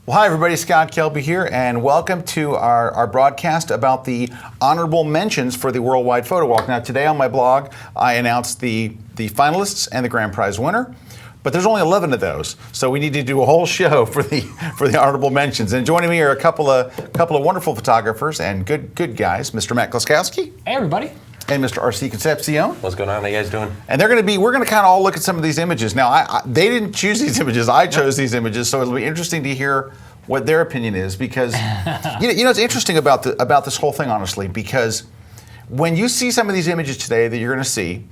Well, hi everybody, Scott Kelby here, and welcome to our broadcast about the honorable mentions for the Worldwide Photowalk. Now today on my blog, I announced the finalists and the grand prize winner, but there's only 11 of those, so we need to do a whole show for the honorable mentions. And joining me are a couple of wonderful photographers and good guys, Mr. Kloskowski. Hey everybody. And Mr. RC Concepcion. What's going on? How you guys doing? And we're going to kind of all look at some of these images. Now, they didn't choose these images. I chose these images, so it'll be interesting to hear what their opinion is, because you know it's interesting about this whole thing, honestly, because when you see some of these images today that you're going to see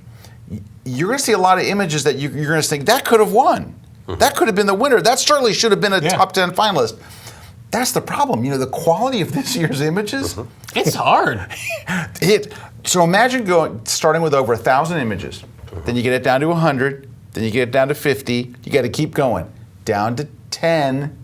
a lot of images that you're going to think that could have won. Mm-hmm. That could have been the winner. That certainly should have been a top 10 finalist. That's the problem. You know, the quality of this year's images. Mm-hmm. It's hard. So imagine starting with over 1,000 images. Mm-hmm. Then you get it down to 100. Then you get it down to 50. You got to keep going. Down to 10.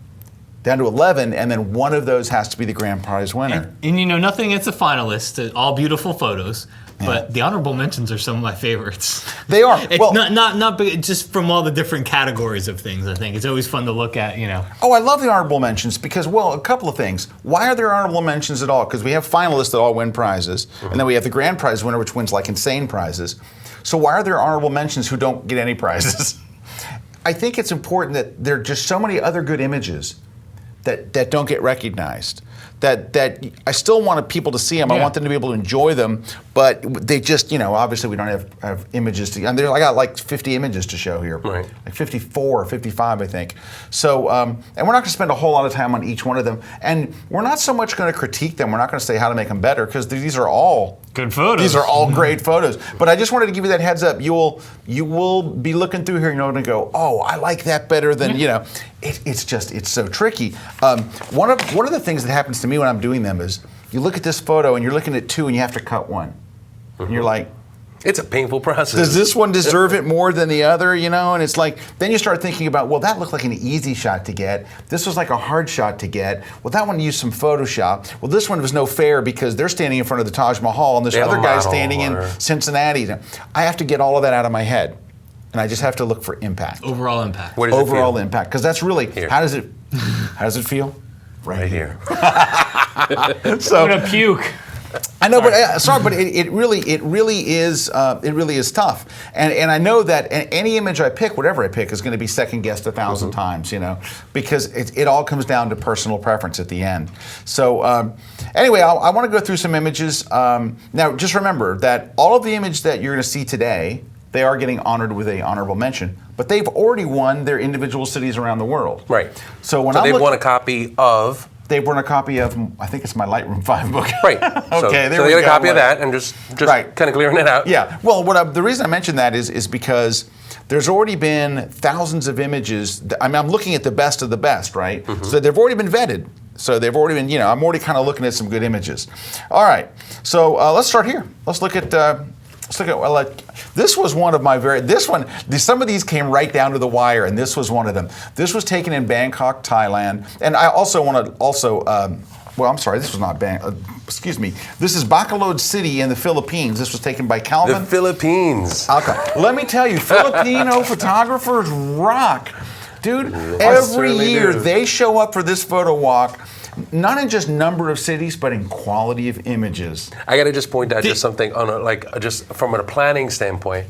Down to 11. And then one of those has to be the grand prize winner. And you know, nothing against the finalists. All beautiful photos. But the honorable mentions are some of my favorites. They are. It's not just from all the different categories of things, I think. It's always fun to look at, you know. Oh, I love the honorable mentions because, well, a couple of things. Why are there honorable mentions at all? Because we have finalists that all win prizes, and then we have the grand prize winner, which wins like insane prizes. So why are there honorable mentions who don't get any prizes? I think it's important that there are just so many other good images that don't get recognized. That I still want people to see them. I want them to be able to enjoy them, but they just, you know, obviously we don't have images to. I got like 50 images to show here, right? Like 54 or 55, I think. So, and we're not going to spend a whole lot of time on each one of them, and we're not so much going to critique them. We're not going to say how to make them better, because these are all good photos. These are all great photos. But I just wanted to give you that heads up. You will be looking through here, and you're going to go, oh, I like that better than, you know. It's so tricky. One of the things that happens to me when I'm doing them is you look at this photo and you're looking at two and you have to cut one. Mm-hmm. And you're like, it's a painful process. Does this one deserve it more than the other, you know? And it's like, then you start thinking about, well, that looked like an easy shot to get. This was like a hard shot to get. Well, that one used some Photoshop. Well, this one was no fair because they're standing in front of the Taj Mahal and this other guy's standing in Cincinnati. I have to get all of that out of my head. And I just have to look for impact. Overall impact. What does Overall it feel? Impact. Because that's really, here. how does it feel? Right here. So, I'm gonna puke. I know, but sorry, but it really is tough, and I know that any image I pick, whatever I pick, is going to be second guessed 1,000 times, you know, because it all comes down to personal preference at the end. So anyway, I want to go through some images. Now, just remember that all of the images that you're going to see today, they are getting honored with an honorable mention, but they've already won their individual cities around the world. Right. So they've won a copy of. They've won a copy of, I think it's my Lightroom 5 book. Right. Okay, so they get a copy of that and just right. kind of clearing it out. Yeah. Well, the reason I mention that is because there's already been thousands of images. I'm looking at the best of the best, right? Mm-hmm. So they've already been vetted. So they've already been, you know, I'm already kind of looking at some good images. All right. So let's start here. Let's look at. This was one of my some of ththese came right down to the wire, and this was one of them. This was taken in Bangkok, Thailand, and I also want to well, I'm sorry, this was not excuse me. This is Bacolod City in the Philippines. This was taken by Calvin. The Philippines. Okay. Let me tell you, Filipino photographers rock. Dude, every year they show up for this photo walk. Not in just number of cities, but in quality of images. I got to just point out just something on just from a planning standpoint,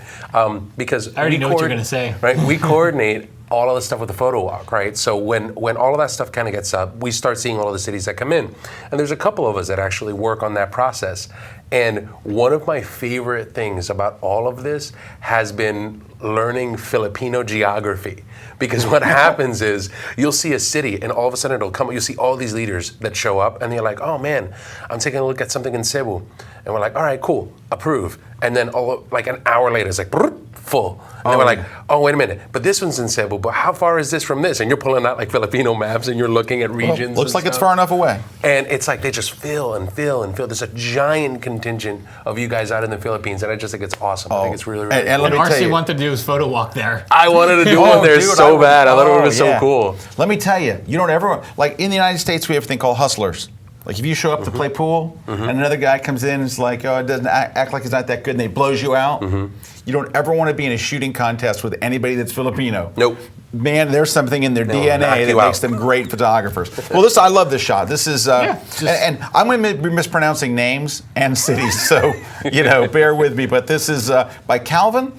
because I already know what you're going to say. Right, we coordinate all of the stuff with the photo walk, right? So when all of that stuff kind of gets up, we start seeing all of the cities that come in, and there's a couple of us that actually work on that process. And one of my favorite things about all of this has been learning Filipino geography. Because what happens is you'll see a city and all of a sudden you'll see all these leaders that show up and they're like, oh man, I'm taking a look at something in Cebu. And we're like, all right, cool, approve. And then like an hour later, it's like, full. And then we're like, oh, wait a minute, but this one's in Cebu, but how far is this from this? And you're pulling out like Filipino maps and you're looking at regions. Well, looks like it's far enough away. And it's like they just fill and fill and fill. There's a giant contingent of you guys out in the Philippines, and I just think it's awesome. I think it's really, really and cool. let me tell RC you, wanted to do his photo walk there. I wanted to do one there so bad. I thought it would be so cool. Let me tell you, you don't ever, like in the United States, we have a thing called hustlers. Like if you show up to play pool and another guy comes in and is like, oh, it doesn't act like he's not that good, and they blows you out. You don't ever want to be in a shooting contest with anybody that's Filipino. Nope. Man, there's something in their DNA that you makes out. them great photographers. Well, I love this shot. This is, and I'm going to be mispronouncing names and cities, so bear with me. But this is by Calvin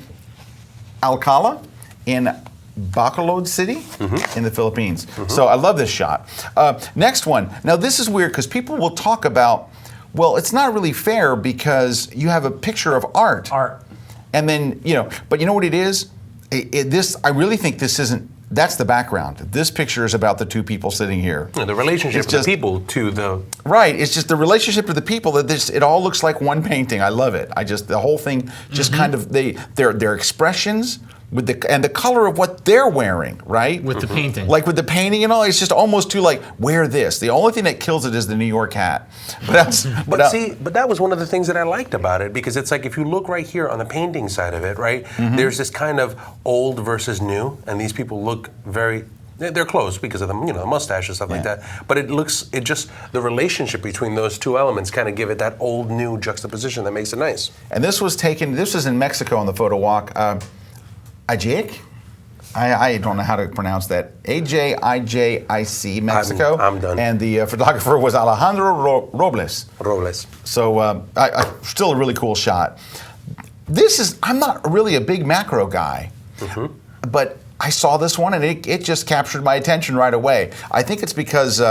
Alcala in Bacolod City in the Philippines. So I love this shot. Next one. Now this is weird because people will talk about, well, it's not really fair because you have a picture of art. And then, but you know what it is? I really think this isn't, that's the background. This picture is about the two people sitting here. The relationship of the people to the... Right, it's just the relationship to the people that it all looks like one painting. I love it. The whole thing just kind of, their expressions, with the color of what they're wearing, right? With the painting. Like with the painting and all, it's just almost too like, wear this. The only thing that kills it is the New York hat. But that was one of the things that I liked about it, because it's like if you look right here on the painting side of it, right? There's this kind of old versus new, and these people look they're close because of the mustache and stuff like that. But the relationship between those two elements kind of give it that old new juxtaposition that makes it nice. And this was in Mexico on the Photowalk. Ajic? I don't know how to pronounce that. AJIJIC, Mexico. I'm done. And the photographer was Alejandro Robles. So still a really cool shot. I'm not really a big macro guy, but I saw this one and it just captured my attention right away. I think it's because,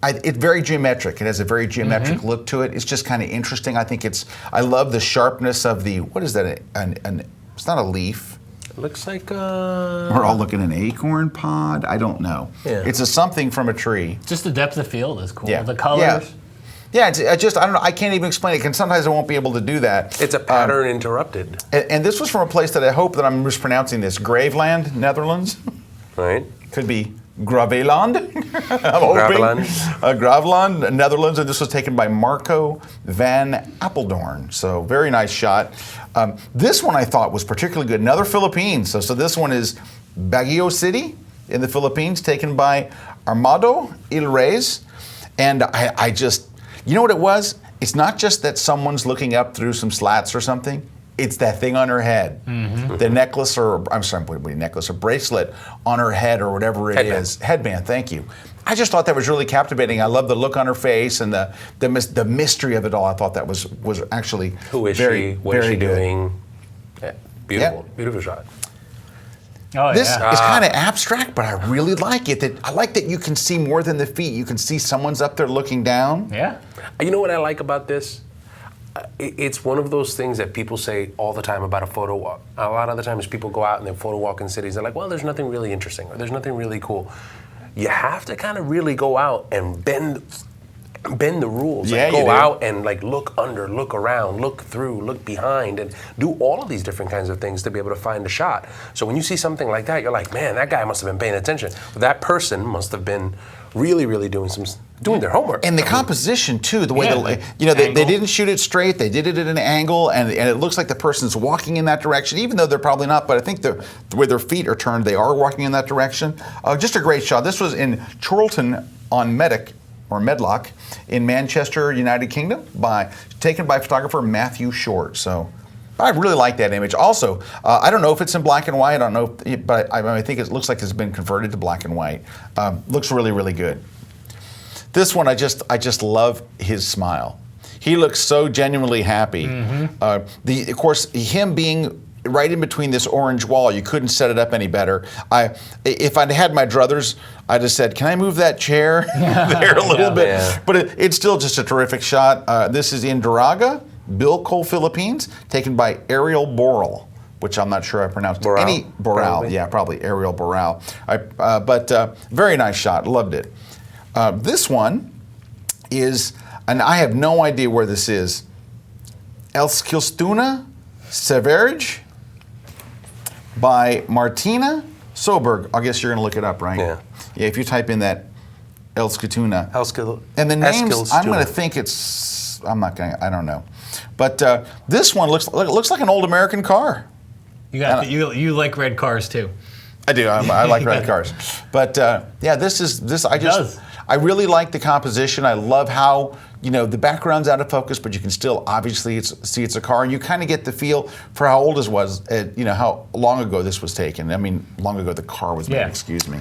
it's very geometric. It has a very geometric look to it. It's just kind of interesting. I love the sharpness of what is that? It's not a leaf. It looks like We're all looking at an acorn pod. I don't know. Yeah. It's something from a tree. Just the depth of field is cool. Yeah. The colors. Yeah, I don't know. I can't even explain it, and sometimes I won't be able to do that. it's a pattern interrupted. And this was from a place that I hope that I'm mispronouncing this. Graveland, Netherlands. Right. Could be Graveland. I'm Graveland. hoping. Graveland, Netherlands, and this was taken by Marco van Apeldoorn. So very nice shot. This one I thought was particularly good. Another Philippines. So this one is Baguio City in the Philippines, taken by Armando Ilreyes. And I just, you know what it was? It's not just that someone's looking up through some slats or something. It's that thing on her head, the necklace or bracelet on her head or whatever it is. Headband. Thank you. I just thought that was really captivating. I love the look on her face and the mystery of it all. I thought that was actually Who is very, she? What is very she good. doing? Yeah. Beautiful. Beautiful shot. This is kind of abstract, but I really like it. I like that you can see more than the feet. You can see someone's up there looking down. Yeah. You know what I like about this? It's one of those things that people say all the time about a photo walk. A lot of the times people go out and they photo walk in cities. They're like, well, there's nothing really interesting or there's nothing really cool. You have to kind of really go out and bend the rules. Yeah, go out and look under, look around, look through, look behind, and do all of these different kinds of things to be able to find a shot. So when you see something like that, you're like, man, that guy must have been paying attention. That person must have been really, really doing their homework. And the composition too, the way they didn't shoot it straight, they did it at an angle, and it looks like the person's walking in that direction, even though they're probably not, but I think the way their feet are turned, they are walking in that direction. Just a great shot. This was in Chorlton on Medlock in Manchester, United Kingdom, taken by photographer Matthew Short. So I really like that image. Also, I don't know if it's in black and white. I don't know, but I think it looks like it's been converted to black and white. Looks really, really good. This one, I just love his smile. He looks so genuinely happy. Of course, him being right in between this orange wall, you couldn't set it up any better. If I'd had my druthers, I'd have said, can I move that chair there a little bit? Yeah. But it's still just a terrific shot. This is in Daraga, Bilcol, Philippines, taken by Ariel Boral, which I'm not sure I pronounced. Boral, probably. Yeah, probably Ariel Boral. But very nice shot, loved it. This one is, and I have no idea where this is, Eskilstuna Severage by Martina Soberg. I guess you're going to look it up, right? Yeah. Yeah, if you type in that Eskilstuna. And the names, I'm going to think I don't know. But this one looks like an old American car. You like red cars too. I do. I like red cars. But yeah, I really like the composition. I love how, the background's out of focus, but you can still obviously see it's a car, and you kind of get the feel for how old this was, how long ago this was taken. I mean, long ago the car was made, excuse me.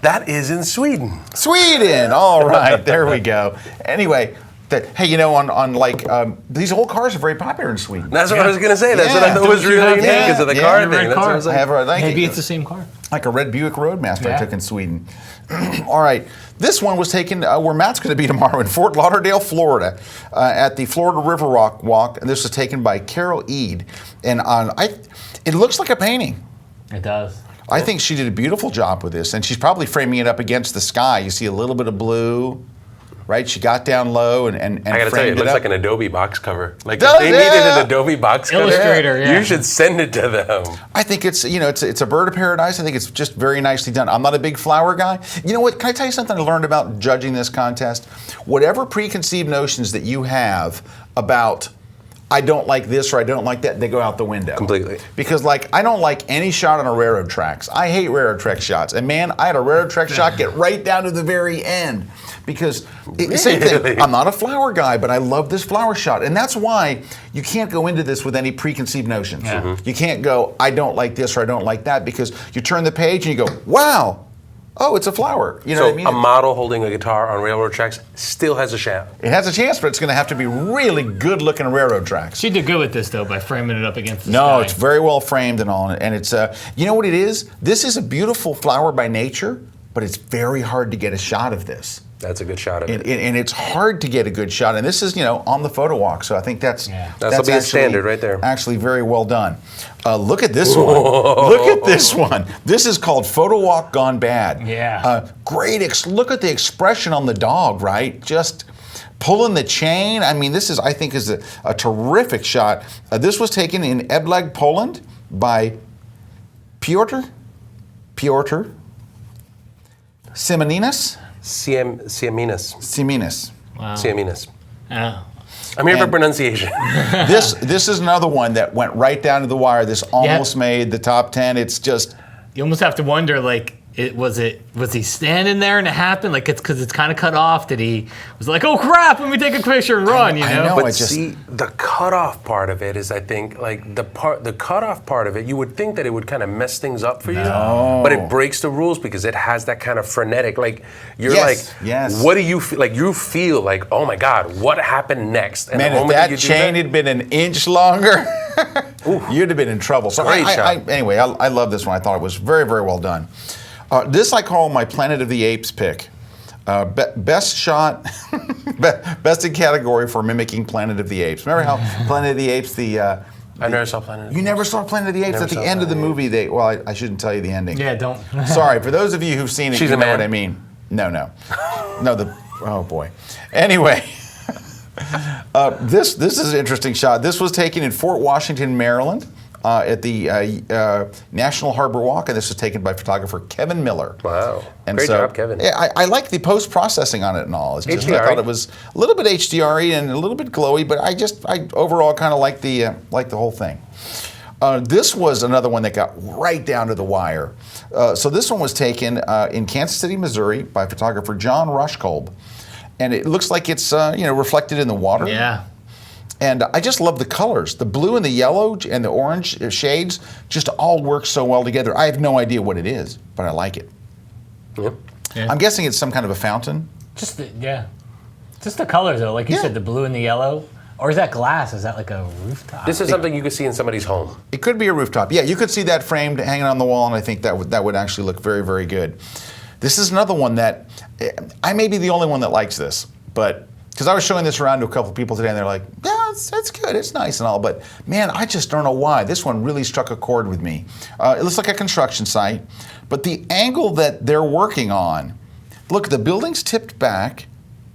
That is in Sweden. Sweden, all right, there we go. Anyway, these old cars are very popular in Sweden. That's what I was going to say. That's what I thought was really unique because of the car thing. That's what I was like. Maybe it's the same car. Like a red Buick Roadmaster I took in Sweden. All right, this one was taken where Matt's going to be tomorrow in Fort Lauderdale, Florida, at the Florida River Walk, and this was taken by Carol Eade. And it looks like a painting. It does. I think she did a beautiful job with this, and she's probably framing it up against the sky. You see a little bit of blue. Right, she got down low and I gotta tell you, it looks up. like an Adobe box cover. Like if they needed an Adobe box cover, Illustrator, you should send it to them. I think it's a bird of paradise. I think it's just very nicely done. I'm not a big flower guy. You know what? Can I tell you something I learned about judging this contest? Whatever preconceived notions that you have about I don't like this or I don't like that, they go out the window. Completely. Because I don't like any shot on a railroad tracks. I hate railroad track shots. And man, I had a railroad track shot get right down to the very end. Because same thing, I'm not a flower guy, but I love this flower shot. And that's why you can't go into this with any preconceived notions. Yeah. Mm-hmm. You can't go, I don't like this or I don't like that, because you turn the page and you go, wow, oh, it's a flower. You know what I mean? A model holding a guitar on railroad tracks still has a chance. It has a chance, but it's going to have to be really good looking railroad tracks. She did good with this, though, by framing it up against the No, sky. it's very well framed and all. And it's, you know what it is? This is a beautiful flower by nature, but it's very hard to get a shot of this. That's a good shot of it. And it's hard to get a good shot. And this is, on the Photowalk. So I think that's That'll be a standard right there. Actually very well done. Look at this one. Look at this one. This is called Photowalk Gone Bad. Yeah. Great. Look at the expression on the dog, right? Just pulling the chain. I mean, this is, I think, is a terrific shot. This was taken in Eblag, Poland by Piotr Sieminas. Sieminas. Wow. Sieminas. Oh. I'm here for pronunciation. This is another one that went right down to the wire. This almost made the top 10. It's just... You almost have to wonder, was he standing there and it happened? It's because it's kind of cut off. Did he was like, oh crap, let me take a picture and run, I know. But see, the cutoff part of it is, I think, the cutoff part of it, you would think that it would kind of mess things up for you. But it breaks the rules because it has that kind of frenetic, yes. What do you feel? You feel like, oh my God, what happened next? And man, if that chain had been an inch longer, you'd have been in trouble. So anyway, I love this one. I thought it was very, very well done. This I call my Planet of the Apes pick. Best shot, best in category for mimicking Planet of the Apes. Remember how Planet of the Apes, I never saw Planet of the Apes. You never saw Planet of the Apes? At the end of the movie, I shouldn't tell you the ending. Yeah, don't. Sorry, for those of you who've seen it, She's you a know man. what I mean. No, oh boy. Anyway, this is an interesting shot. This was taken in Fort Washington, Maryland. At the National Harbor Walk, and this was taken by photographer Kevin Miller. Wow. And Great job, Kevin. Yeah, I like the post-processing on it and all. It's just, I thought it was a little bit HDR-y and a little bit glowy, but I overall kind of like the whole thing. This was another one that got right down to the wire. So this one was taken in Kansas City, Missouri by photographer John Rushkolb. And it looks like it's reflected in the water. Yeah. And I just love the colors. The blue and the yellow and the orange shades just all work so well together. I have no idea what it is, but I like it. Yep. Yeah. I'm guessing it's some kind of a fountain. Just the colors, though. Like you said, the blue and the yellow. Or is that glass? Is that like a rooftop? This is something you could see in somebody's home. It could be a rooftop. Yeah, you could see that framed hanging on the wall, and I think that would actually look very, very good. This is another one that I may be the only one that likes this, but because I was showing this around to a couple people today, and they're like, yeah, it's good, it's nice and all, but man, I just don't know why. This one really struck a chord with me. It looks like a construction site, but the angle that they're working on, look, the building's tipped back,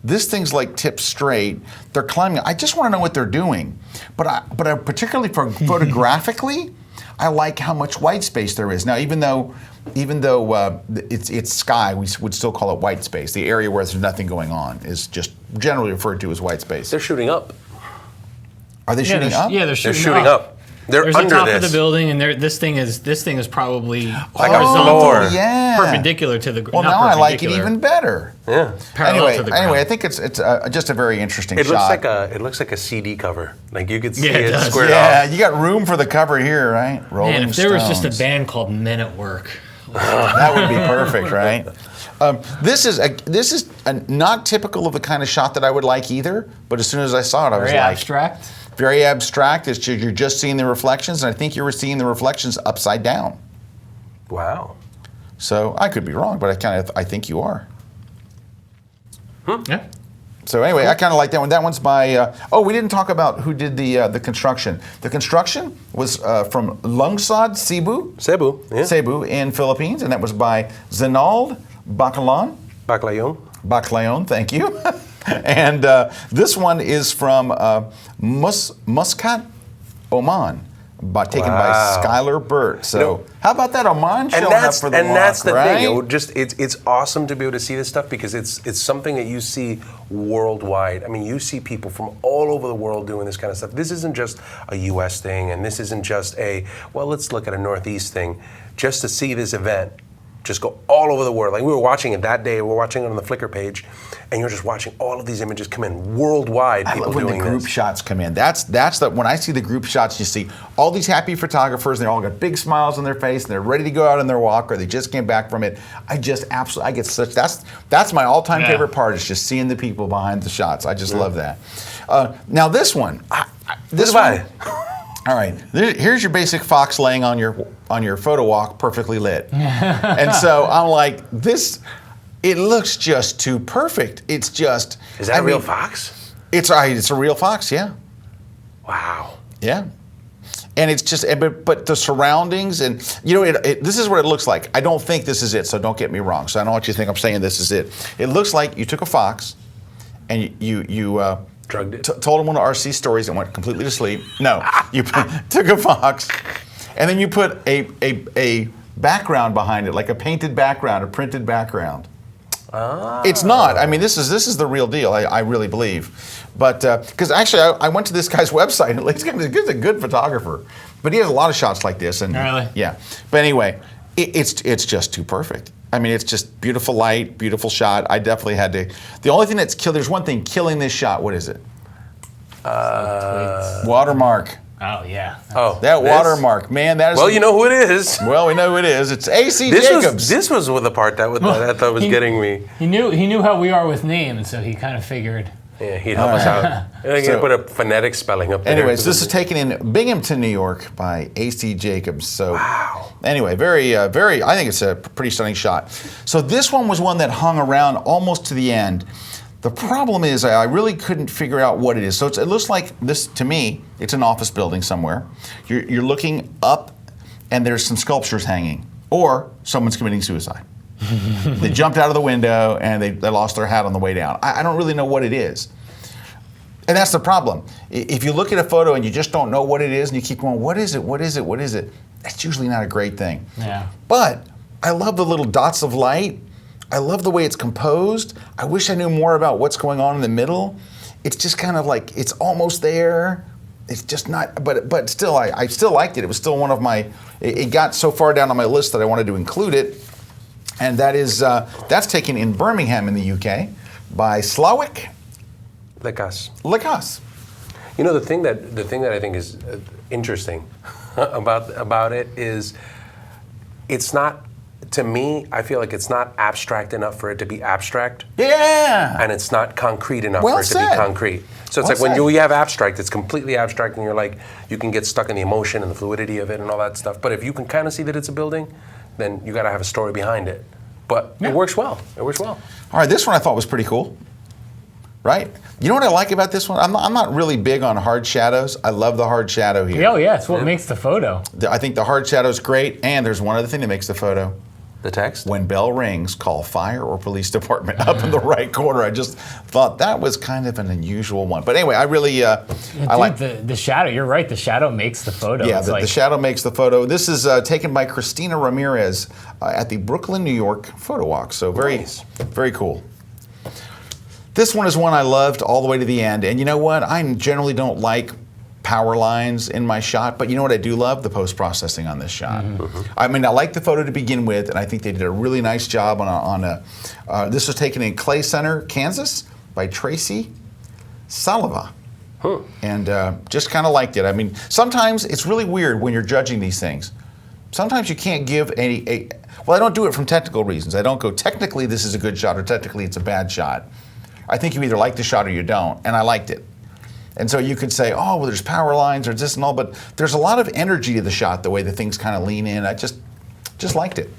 this thing's tipped straight, they're climbing. I just want to know what they're doing. But I particularly photographically, I like how much white space there is. Now, even though it's sky, we would still call it white space. The area where there's nothing going on is just generally referred to as white space. They're shooting up. Are they shooting up? Yeah, they're They're shooting shooting up. They're there's under the top this. of the building, and this thing is probably Like a horizontal, floor. Yeah. perpendicular to the. Well, not now I like it perpendicular, even better. Yeah. parallel to the ground. Anyway, I think it's just a very interesting It shot. looks like a CD cover. Like you could see Yeah, it it does. squared Yeah, off. you got room for the cover here, right? Rolling Man, if there was just a Stones. band called Men at Work. That would be perfect, right? This is not typical of the kind of shot that I would like either. But as soon as I saw it, I was Very like, abstract. very abstract. You're just seeing the reflections, and I think you were seeing the reflections upside down. Wow. So I could be wrong, but I think you are. Yeah. So anyway, I kind of like that one. That one's by. We didn't talk about who did the construction. The construction was from Lungsod Cebu. Cebu in Philippines, and that was by Zenald Baclayon, thank you. And this one is from Muscat, Oman, taken by Skylar Burt. So how about that, Oman showing up for the walk, that's the right? thing. It's awesome to be able to see this stuff because it's something that you see worldwide. I mean, you see people from all over the world doing this kind of stuff. This isn't just a U.S. thing, and this isn't just let's look at a Northeast thing. Just to see this event just go all over the world. Like we were watching it that day, we were watching it on the Flickr page, and you're just watching all of these images come in worldwide. I People love when doing the group this. shots come in. That's when I see the group shots, you see all these happy photographers, and they all got big smiles on their face, and they're ready to go out on their walk, or they just came back from it. I get such, that's my all-time favorite part, is just seeing the people behind the shots. I just love that. Now this one, this one. All right, here's your basic fox laying on your photo walk, perfectly lit. And so I'm like, this, it looks just too perfect. It's just. Is that a real fox? It's a real fox, yeah. Wow. Yeah. And it's just, but the surroundings and, this is what it looks like. I don't think this is it, so don't get me wrong. So I don't want you to think I'm saying this is it. It looks like you took a fox and you drugged it. Told him one of RC stories and went completely to sleep. No, you took a fox, and then you put a background behind it, like a painted background, a printed background. It's not. I mean, this is the real deal. I really believe, but because actually I went to this guy's website. And he's a good photographer, but he has a lot of shots like this. And really? Yeah. But anyway, it's just too perfect. I mean, it's just beautiful light, beautiful shot. I definitely had to. The only thing there's one thing killing this shot. What is it? Watermark. Oh yeah. That watermark, man. That is. Well, you know who it is. Well, we know who it is. It's AC Jacobs. This was the part that I thought was getting me. He knew how we are with names, so he kind of figured. Yeah, he'd help us out. He put a phonetic spelling up there. Anyways, this is taken in Binghamton, New York by AC Jacobs. So, wow. Anyway, very, I think it's a pretty stunning shot. So this one was one that hung around almost to the end. The problem is I really couldn't figure out what it is. So it looks like this, to me, it's an office building somewhere. You're looking up and there's some sculptures hanging, or someone's committing suicide. They jumped out of the window and they lost their hat on the way down. I don't really know what it is. And that's the problem. If you look at a photo and you just don't know what it is and you keep going, what is it, what is it, what is it? That's usually not a great thing. Yeah. But I love the little dots of light. I love the way it's composed. I wish I knew more about what's going on in the middle. It's just kind of like, it's almost there. It's just not, but still, I still liked it. It was still one of my, it got so far down on my list that I wanted to include it. And that's taken in Birmingham in the UK by Slawik Lakas. You know, the thing that I think is interesting about it is it's not, to me, I feel like it's not abstract enough for it to be abstract. Yeah. And it's not concrete enough Well for it to said. be concrete. So it's Well like when said. you have abstract, it's completely abstract and you're like, you can get stuck in the emotion and the fluidity of it and all that stuff. But if you can kind of see that it's a building, then you got to have a story behind it. But it works well. It works well. All right, this one I thought was pretty cool. Right? You know what I like about this one? I'm not really big on hard shadows. I love the hard shadow here. Oh yeah, it's what makes the photo. I think the hard shadow is great, and there's one other thing that makes the photo. The text? When bell rings, call fire or police department up in the right corner. I just thought that was kind of an unusual one. But anyway, I really, I like the shadow. You're right. The shadow makes the photo. Yeah, It's the like, shadow makes the photo. This is taken by Christina Ramirez at the Brooklyn, New York Photowalk. So very cool. This one is one I loved all the way to the end. And you know what? I generally don't like power lines in my shot, but you know what I do love? The post-processing on this shot. I mean, I like the photo to begin with, and I think they did a really nice job on a this was taken in Clay Center, Kansas, by Tracy Saliva. And just kind of liked it. I mean, sometimes it's really weird when you're judging these things. Sometimes you can't give well, I don't do it from technical reasons. I don't go, technically this is a good shot or technically it's a bad shot. I think you either like the shot or you don't, and I liked it. And so you could say, oh, well, there's power lines or this and all, but there's a lot of energy to the shot, the way the things kind of lean in. I just liked it.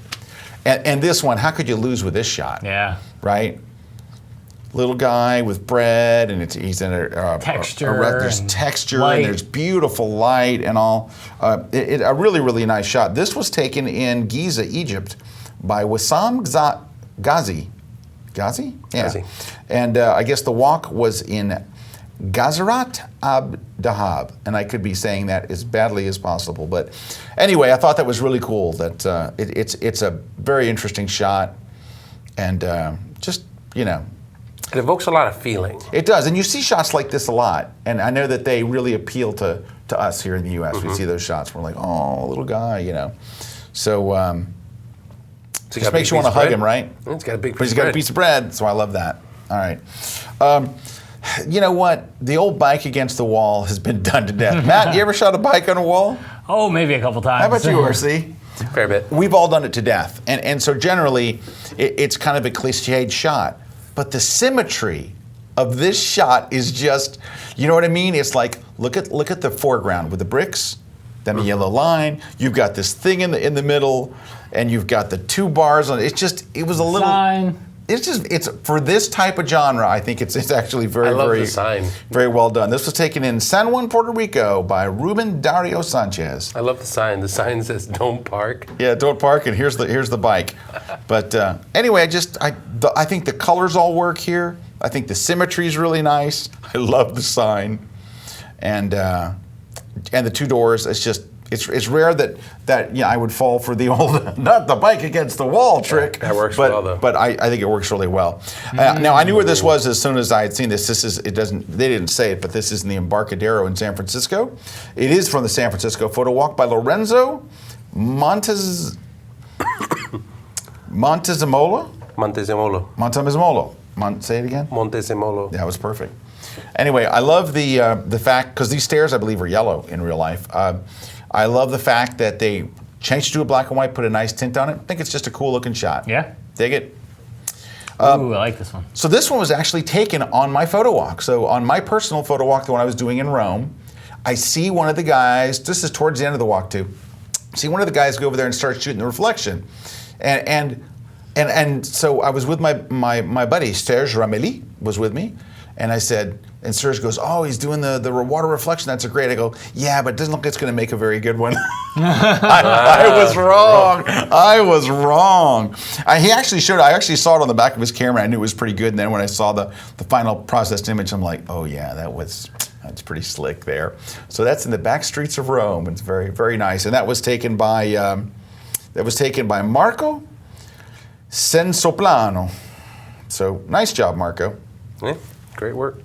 And this one, how could you lose with this shot? Yeah. Right? Little guy with bread, and he's in texture. There's texture, light. and there's beautiful light and all. A really, really nice shot. This was taken in Giza, Egypt, by Wissam Ghazi. Ghazi? Yeah. Ghazi. And I guess the walk was in Gazarat Dahab, and I could be saying that as badly as possible. But anyway, I thought that was really cool. That it's a very interesting shot, and just, you know. It evokes a lot of feeling. It does, and you see shots like this a lot, and I know that they really appeal to us here in the U.S. We see those shots. We're like, oh, little guy, you know. So just makes you want to hug him, right? It's got a big piece But he's of got bread. a piece of bread, so I love that. All right. You know what? The old bike against the wall has been done to death. Matt, you ever shot a bike on a wall? Oh, maybe a couple times. How about you, RC? Fair bit. We've all done it to death. And so generally, it's kind of a cliched shot. But the symmetry of this shot is just, you know what I mean? It's like, look at the foreground with the bricks, then the yellow line. You've got this thing in the middle, and you've got the two bars on it. It's just, it was a little... Sign. It's for this type of genre, I think it's actually very, I love very, the sign. very well done. This was taken in San Juan, Puerto Rico by Ruben Dario Sanchez. I love the sign. The sign says "Don't park." Yeah, don't park, and here's the bike. But anyway, I think the colors all work here. I think the symmetry is really nice. I love the sign, and the two doors. It's rare that I would fall for the old not the bike against the wall trick. That works but, well though. But I think it works really well. Now I knew where this was as soon as I had seen this. They didn't say it, but this is in the Embarcadero in San Francisco. It is from the San Francisco Photowalk by Lorenzo Montezemolo. Say it again. Montezemolo. That was perfect. Anyway, I love the fact, because these stairs I believe are yellow in real life. I love the fact that they changed it to a black and white, put a nice tint on it. I think it's just a cool looking shot. Yeah. Dig it. Ooh, I like this one. So this one was actually taken on my photo walk. So on my personal photo walk, the one I was doing in Rome, I see one of the guys, this is towards the end of the walk too, see one of the guys go over there and start shooting the reflection. And so I was with my buddy, Serge Rameli was with me, and I said, and Serge goes, oh, he's doing the water reflection, that's a great. I go, yeah, but it doesn't look like it's going to make a very good one. I was wrong. He actually showed, I actually saw it on the back of his camera. I knew it was pretty good. And then when I saw the final processed image, I'm like, oh yeah, that's pretty slick there. So that's in the back streets of Rome. It's very, very nice. And that was taken by Marco Sensoplano. So nice job, Marco. Yeah, great work.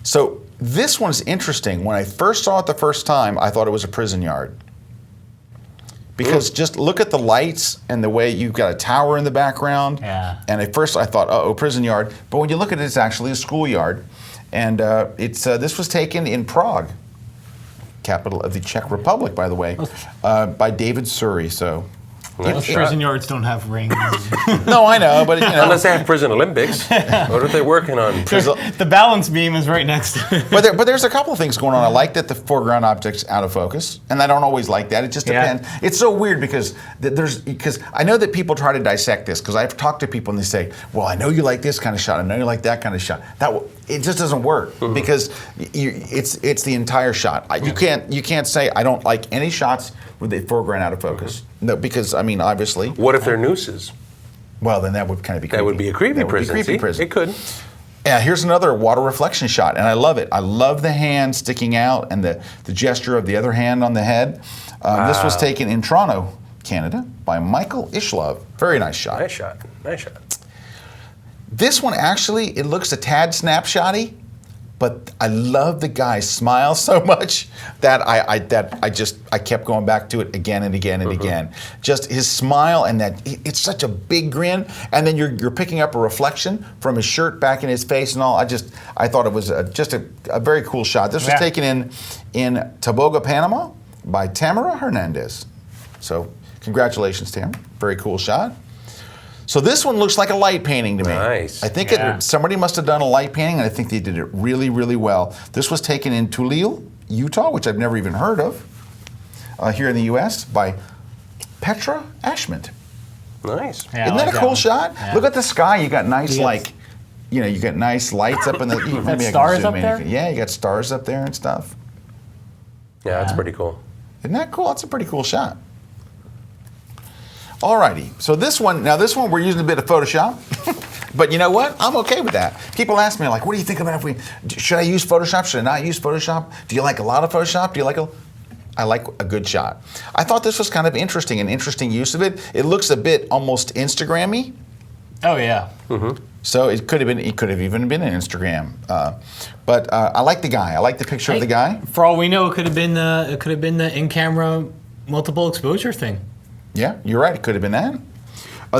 So this one's interesting. When I first saw it the first time, I thought it was a prison yard. Because just look at the lights and the way you've got a tower in the background. Yeah. And at first I thought, uh-oh, prison yard. But when you look at it, it's actually a schoolyard. And this was taken in Prague, capital of the Czech Republic, by the way, by David Surrey. So. Most prison yards don't have rings. No, I know, but Unless they have prison Olympics. What are they working on? The balance beam is right next to it. But there's a couple of things going on. I like that the foreground object's out of focus, and I don't always like that. It just depends. Yeah. It's so weird because I know that people try to dissect this, because I've talked to people and they say, well, I know you like this kind of shot, I know you like that kind of shot. It just doesn't work because it's the entire shot. You can't say I don't like any shots with the foreground out of focus. No, because I mean, obviously. What if they're nooses? Well, then that would kind of be creepy. That would be a creepy That would be prison. creepy See? prison. It could. Yeah, here's another water reflection shot, and I love it. I love the hand sticking out and the gesture of the other hand on the head. This was taken in Toronto, Canada, by Michael Ishlov. Very nice shot. Nice shot. Nice shot. This one actually, it looks a tad snapshotty, but I love the guy's smile so much that I kept going back to it again and again and again. Just his smile and that it's such a big grin, and then you're picking up a reflection from his shirt back in his face and all. I thought it was just a very cool shot. This was taken in Taboga, Panama, by Tamara Hernandez. So congratulations, Tamara. Very cool shot. So this one looks like a light painting to me. Nice. I think somebody must have done a light painting, and I think they did it really, really well. This was taken in Tulare, Utah, which I've never even heard of, here in the U.S. by Petra Ashmont. Nice. Yeah, Isn't that a cool shot? Yeah. Look at the sky. You got nice, you got nice lights up in the. Maybe I can stars zoom up in. there? Yeah, you got stars up there and stuff. Yeah, that's pretty cool. Isn't that cool? That's a pretty cool shot. Alrighty, so this one we're using a bit of Photoshop, but you know what? I'm okay with that. People ask me like, what do you think about should I use Photoshop? Should I not use Photoshop? Do you like a lot of Photoshop? I like a good shot. I thought this was kind of interesting, an interesting use of it. It looks a bit almost Instagram-y. Oh yeah. So it could have even been an Instagram. But I like the guy. I like the picture of the guy. For all we know, it could have been the in-camera multiple exposure thing. Yeah, you're right. It could have been that.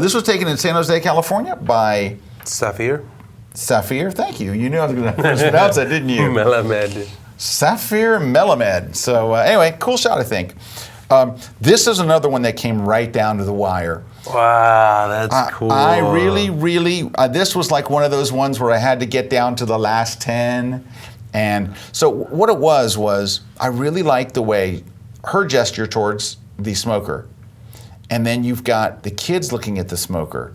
This was taken in San Jose, California by Safir. Safir. Thank you. You knew I was going to pronounce that, didn't you? Melamed. Safir Melamed. So anyway, cool shot, I think. This is another one that came right down to the wire. Wow, that's cool. I really, this was like one of those ones where I had to get down to the last 10. And so what it was I really liked the way her gesture towards the smoker. And then you've got the kids looking at the smoker.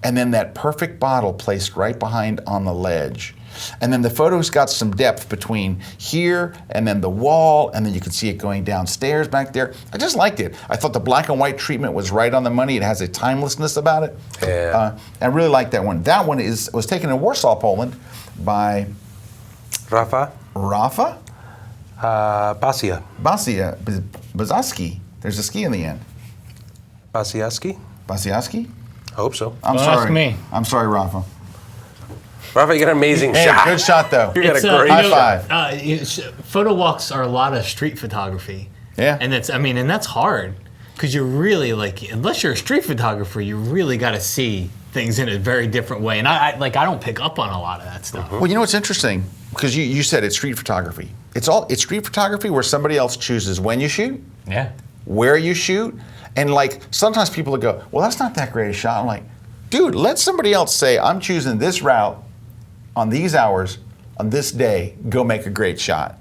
And then that perfect bottle placed right behind on the ledge. And then the photo's got some depth between here and then the wall, and then you can see it going downstairs back there. I just liked it. I thought the black and white treatment was right on the money. It has a timelessness about it. Yeah. I really like that one. That one was taken in Warsaw, Poland by Rafa. Basia Bazaski. There's a ski in the end. Basiaski? Basiaski? I hope so. I'm Don't sorry. ask me. I'm sorry, Rafa. Rafa, you got an amazing Hey, shot. good shot though. You got a It's, great high shot. five. Photo walks are a lot of street photography. Yeah. And that's hard because you're really unless you're a street photographer, you really got to see things in a very different way. And I don't pick up on a lot of that stuff. Well, you know what's interesting? Because you said it's street photography. It's street photography where somebody else chooses when you shoot, Yeah. where you shoot, and sometimes people will go, well, that's not that great a shot. I'm like, dude, let somebody else say, I'm choosing this route on these hours, on this day, go make a great shot.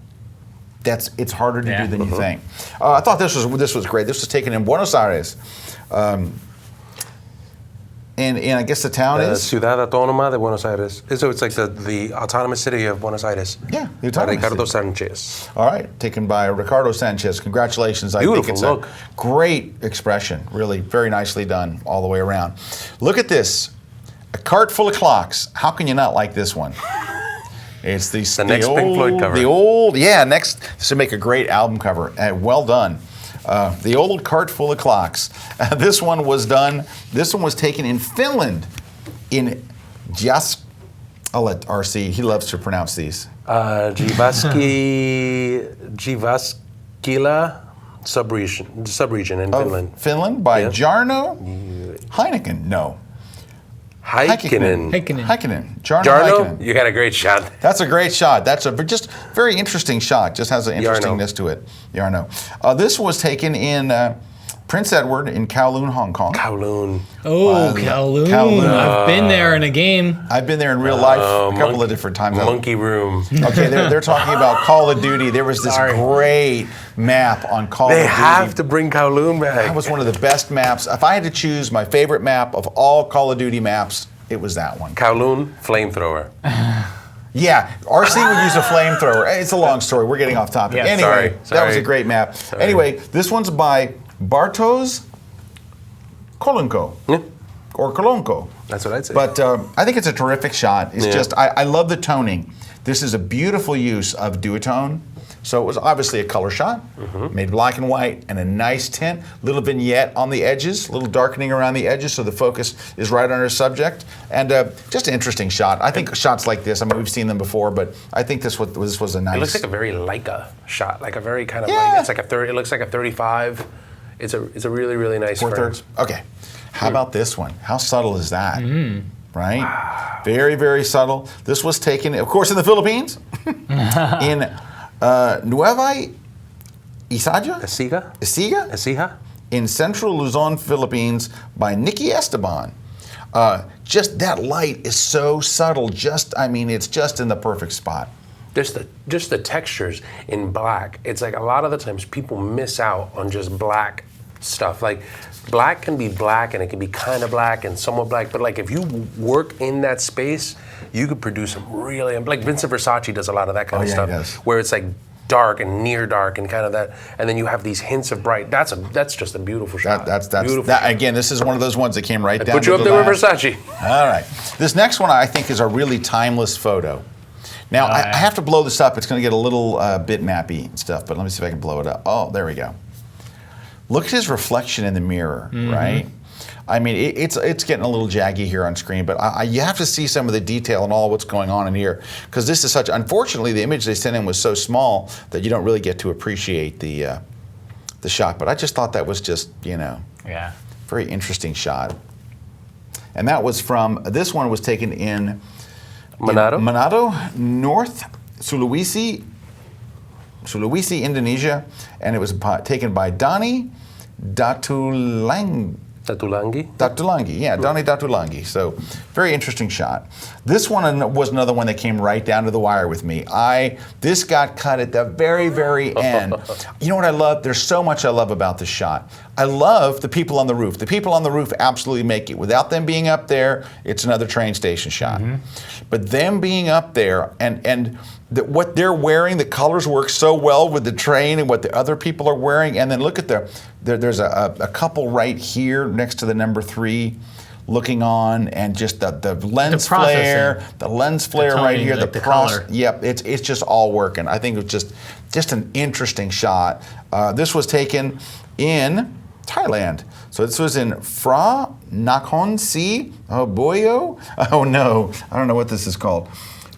It's harder to do than you think. I thought this was great. This was taken in Buenos Aires. And I guess the town is? Ciudad Autónoma de Buenos Aires. So it's like the autonomous city of Buenos Aires. Yeah, the autonomous Ricardo city. Sanchez. All right, taken by Ricardo Sanchez. Congratulations. I Beautiful think it's look. a great expression. Really, very nicely done all the way around. Look at this. A cart full of clocks. How can you not like this one? It's the next old, Pink Floyd cover. Next. This would make a great album cover. Well done. The old cart full of clocks. This one was taken in Finland, in I'll let RC, he loves to pronounce these. Jyväskylä subregion in Finland. Finland by Yeah. Jarno Heineken. No. Heikkinen. Jarno Jarno, Heikkinen. you got a great shot. That's a great shot. That's a just very interesting shot. Just has an interestingness to it. Jarno. This was taken in Prince Edward in Kowloon, Hong Kong. Kowloon. Oh, Kowloon. I've been there in a game. I've been there in real life a couple of different times. Monkey Room. Okay, they're talking about Call of Duty. There was this great map on Call of Duty. They have to bring Kowloon back. That was one of the best maps. If I had to choose my favorite map of all Call of Duty maps, it was that one. Kowloon flamethrower. Yeah, RC would use a flamethrower. It's a long story. We're getting off topic. Yeah, anyway, sorry. that was a great map. Anyway, this one's by Bartosz Kolonko. Yeah. Or Kolonko. That's what I'd say. But I think it's a terrific shot. It's Yeah. just, I love the toning. This is a beautiful use of duotone. So it was obviously a color shot, made black and white, and a nice tint, little vignette on the edges, little darkening around the edges so the focus is right on our subject. And just an interesting shot. I think shots like this, I mean, we've seen them before, but I think this was a nice... It looks like a very Leica shot, like a very kind of Yeah. like, it's like a 30, it looks like a 35. It's a really, really nice frame. 4/3. Okay. How about this one? How subtle is that? Right? Wow. Very, very subtle. This was taken, of course, in the Philippines, in Nueva Ecija? Ecija? In central Luzon, Philippines, by Nikki Esteban. Just that light is so subtle. It's just in the perfect spot. Just the textures in black. It's like a lot of the times people miss out on just black stuff. Like black can be black and it can be kind of black and somewhat black, but like if you work in that space, you could produce some really, like Vincent Versace does a lot of that kind of stuff, he does. where it's like dark and near dark and kind of that, and then you have these hints of bright. That's just a beautiful shot. That's beautiful. Again, this is one of those ones that came right down. Put you up there with Versace. All right. This next one I think is a really timeless photo. Now, I have to blow this up. It's going to get a little bitmappy and stuff, but let me see if I can blow it up. Oh, there we go. Look at his reflection in the mirror, right? I mean, it's getting a little jaggy here on screen, but you have to see some of the detail and all what's going on in here, because this is such, unfortunately, the image they sent in was so small that you don't really get to appreciate the shot. But I just thought that was just, very interesting shot. And that was from, this one was taken in Manado, North Sulawesi, Indonesia, and it was taken by Donnie Datulangi, Donnie Datulangi. So, very interesting shot. This one was another one that came right down to the wire with me. This got cut at the very, very end. You know what I love? There's so much I love about this shot. I love the people on the roof. The people on the roof absolutely make it. Without them being up there, it's another train station shot. But them being up there and what they're wearing, the colors work so well with the train and what the other people are wearing. And then look at there's a couple right here next to the number 3 looking on, and just the lens flare, right here, like the color. Yep, it's just all working. I think it was just an interesting shot. This was taken in Thailand. So this was in Phra Nakhon Si. Oh boyo. Oh no, I don't know what this is called.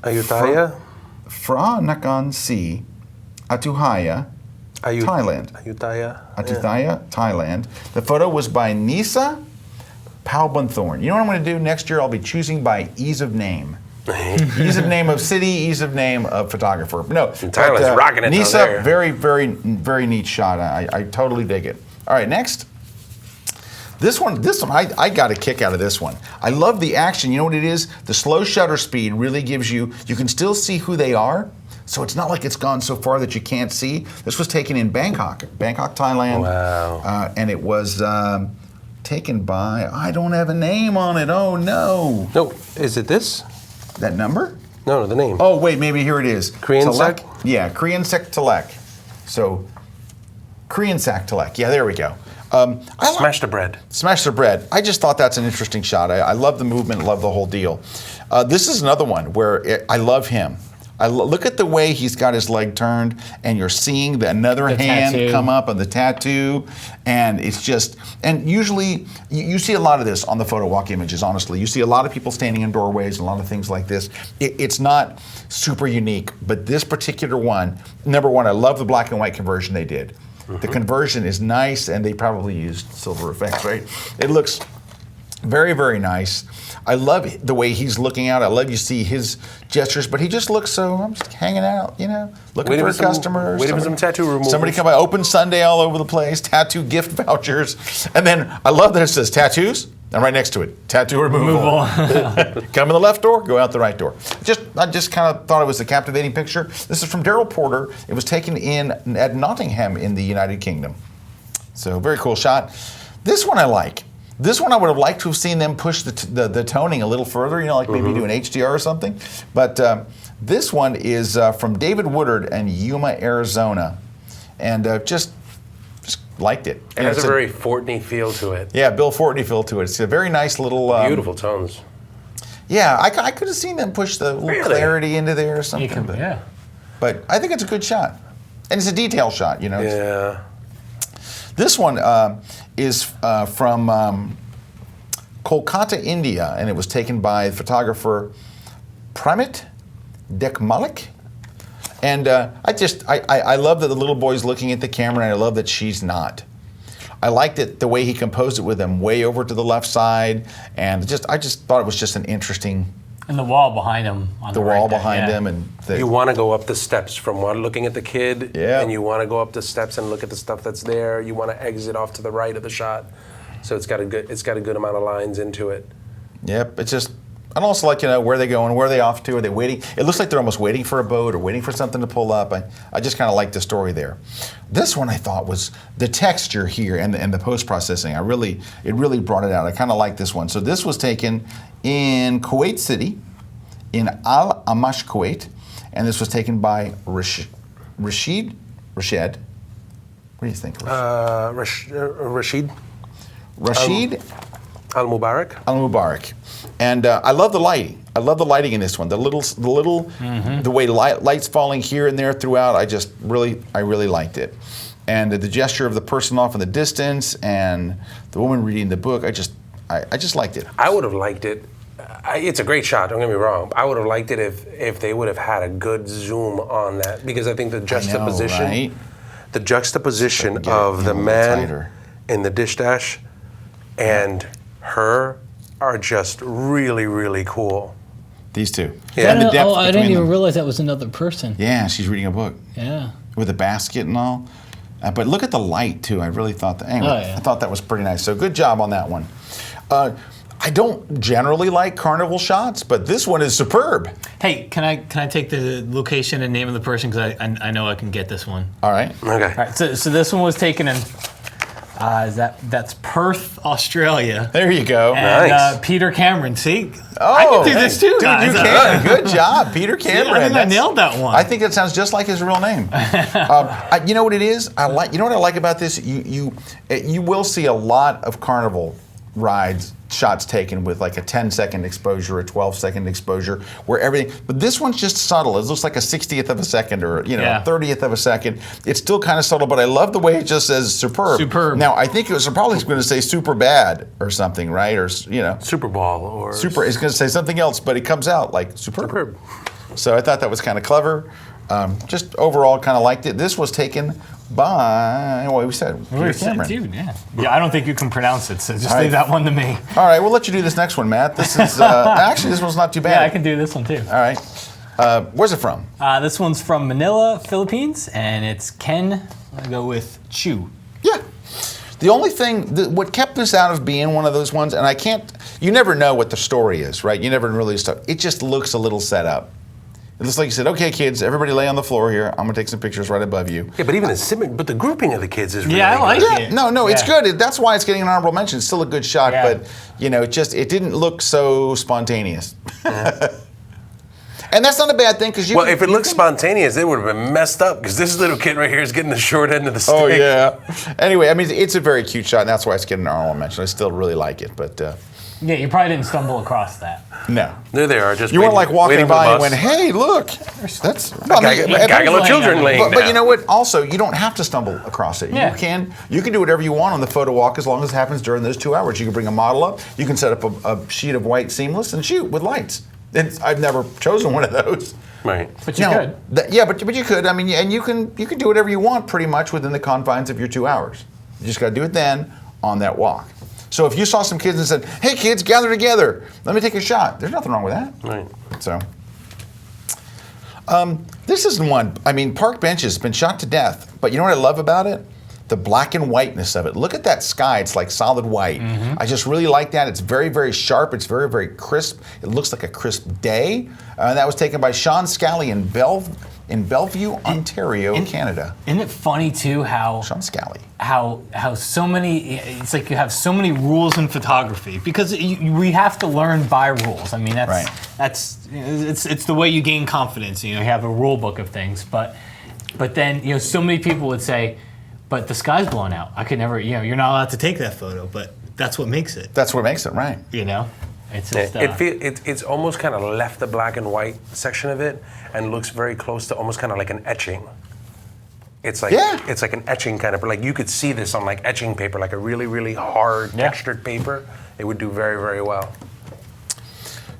Ayutthaya? Phra Nakhon Si, Atuhaya, Thailand. Ayutthaya, Thailand. The photo was by Nisa Palbunthorn. You know what I'm going to do next year? I'll be choosing by ease of name. Ease of name of city, ease of name of photographer. No, Thailand's rocking it. Nisa, there. very, very, very neat shot. I totally dig it. All right, next. This one, I got a kick out of this one. I love the action. You know what it is? The slow shutter speed really gives you can still see who they are. So it's not like it's gone so far that you can't see. This was taken in Bangkok, Thailand. Wow. And it was taken by, I don't have a name on it. Oh, no. No, is it this? That number? No, the name. Oh, wait, maybe here it is. Kriensek? Yeah, Kriensek Telek. So, Kriensek Telek. Yeah, there we go. Smash the bread. Smash the bread. I just thought that's an interesting shot. I love the movement, love the whole deal. This is another one where I love him. Look at the way he's got his leg turned, and you're seeing another hand tattoo come up on the tattoo, and it's just, and usually you see a lot of this on the Photowalk images, honestly. You see a lot of people standing in doorways and a lot of things like this. It's not super unique, but this particular one, number one, I love the black and white conversion they did. The conversion is nice, and they probably used silver effects, right? It looks very, very nice. I love the way he's looking out. I love you see his gestures, but he just looks so, I'm just hanging out, looking for customers. Waiting for some tattoo removals. Somebody come by, open Sunday all over the place, tattoo gift vouchers. And then I love that it says tattoos, and right next to it, tattoo removal. Come in the left door, go out the right door. I just kind of thought it was a captivating picture. This is from Daryl Porter. It was taken at Nottingham in the United Kingdom. So very cool shot. This one I like. This one I would have liked to have seen them push the toning a little further, like maybe do an HDR or something. But this one is from David Woodard and Yuma, Arizona. And just liked it. It has a very Fortney feel to it. Yeah, Bill Fortney feel to it. It's a very nice little... beautiful tones. Yeah, I could have seen them push the little clarity into there or something. Yeah. But I think it's a good shot. And it's a detail shot, you know. Yeah. This one is from Kolkata, India, and it was taken by photographer Pramit Dekmalik. And I love that the little boy's looking at the camera, and I love that she's not. I liked it the way he composed it with them way over to the left side, and I just thought it was just an interesting. And the wall behind him. On the wall behind him, and you want to go up the steps from one looking at the kid, Yeah. and you want to go up the steps and look at the stuff that's there. You want to exit off to the right of the shot, so it's got a good amount of lines into it. Yep, it's just. I'd also like, you know, where are they going, where are they off to, are they waiting? It looks like they're almost waiting for a boat or waiting for something to pull up. I just kind of like the story there. This one I thought was the texture here and the post-processing. It really brought it out. I kind of like this one. So this was taken in Kuwait City, in Al Amash, Kuwait, and this was taken by Rashid. What do you think? Rashid Al-Mubarak. Al-Mubarak. And I love the lighting. I love the lighting in this one. The way lights falling here and there throughout. I really liked it. And the gesture of the person off in the distance and the woman reading the book. I just liked it. I would have liked it. It's a great shot. Don't get me wrong. I would have liked it if they would have had a good zoom on that, because I think the juxtaposition, right? The juxtaposition of the man in the dish dash and her are just really, really cool. These two. Yeah. And the depth I didn't between even them. realize that was another person. Yeah, she's reading a book. Yeah. With a basket and all. But look at the light, too. I really thought that. Anyway, Oh, yeah. I thought that was pretty nice. So good job on that one. I don't generally like carnival shots, but this one is superb. Hey, can I take the location and name of the person, because I know I can get this one. All right. Okay. All right. So this one was taken in that's Perth, Australia. There you go. And Nice. Peter Cameron. See, Oh, I can do this too, dude, guys. you can. Good job, Peter Cameron. I think I nailed that one. I think that sounds just like his real name. You know what it is? You know what I like about this? You will see a lot of carnival rides shots taken with like a 10-second exposure, a 12-second exposure, where everything. But this one's just subtle. It looks like a 60th of a second or a 30th of a second. It's still kind of subtle, but I love the way it just says superb. Superb. Now I think it was probably going to say super bad or something, right? Or Super Ball or super. It's going to say something else, but it comes out like superb. Superb. So I thought that was kind of clever. Just overall, kind of liked it. This was taken by, we said, Peter Cameron. Dude, yeah. I don't think you can pronounce it, so just All leave right. that one to me. All right, we'll let you do this next one, Matt. This is actually this one's not too bad. Yeah, I can do this one too. All right. Where's it from? This one's from Manila, Philippines, and it's Ken. I'm gonna go with Chu. Yeah. The only thing, what kept this out of being one of those ones, and you never know what the story is, right? You never really stuff. It just looks a little set up. It looks like you said, okay, kids, everybody lay on the floor here. I'm going to take some pictures right above you. Yeah, but even the grouping of the kids is really Yeah, I like good. it. No, it's good. That's why it's getting an honorable mention. It's still a good shot, Yeah. but, it didn't look so spontaneous. And that's not a bad thing, because Well, if it looked spontaneous, it would have been messed up, because this little kid right here is getting the short end of the stick. Oh, yeah. Anyway, I mean, it's a very cute shot, and that's why it's getting an honorable mention. I still really like it, but Yeah, you probably didn't stumble across that. no. There they are, just You weren't like walking waiting for the by and bus. went, hey, look. That's Gaggle of children laying down. But you know what? Also, you don't have to stumble across it. Yeah. You can do whatever you want on the Photowalk as long as it happens during those 2 hours. You can bring a model up. You can set up a sheet of white seamless and shoot with lights. I've never chosen one of those. Right. But you could. But you could. I mean, and you can do whatever you want pretty much within the confines of your 2 hours. You just got to do it then on that walk. So if you saw some kids and said, "Hey kids, gather together. Let me take a shot." There's nothing wrong with that. Right. So. This isn't one. I mean, Park Bench has been shot to death. But you know what I love about it? The black and whiteness of it. Look at that sky. It's like solid white. Mm-hmm. I just really like that. It's very, very sharp. It's very, very crisp. It looks like a crisp day. That was taken by Sean Scally in Bellevue, Ontario, Canada. Isn't it funny too how Sean Scally. how so many, it's like you have so many rules in photography, because we have to learn by rules. I mean, it's the way you gain confidence. You have a rule book of things, but then so many people would say, but the sky's blown out. I could never, you're not allowed to take that photo, but that's what makes it. That's what makes it, right. It's just, It's almost kind of left the black and white section of it and looks very close to almost kind of like an etching. It's like Yeah. it's like an etching kind of, like you could see this on like etching paper, like a really, really hard textured paper. It would do very, very well.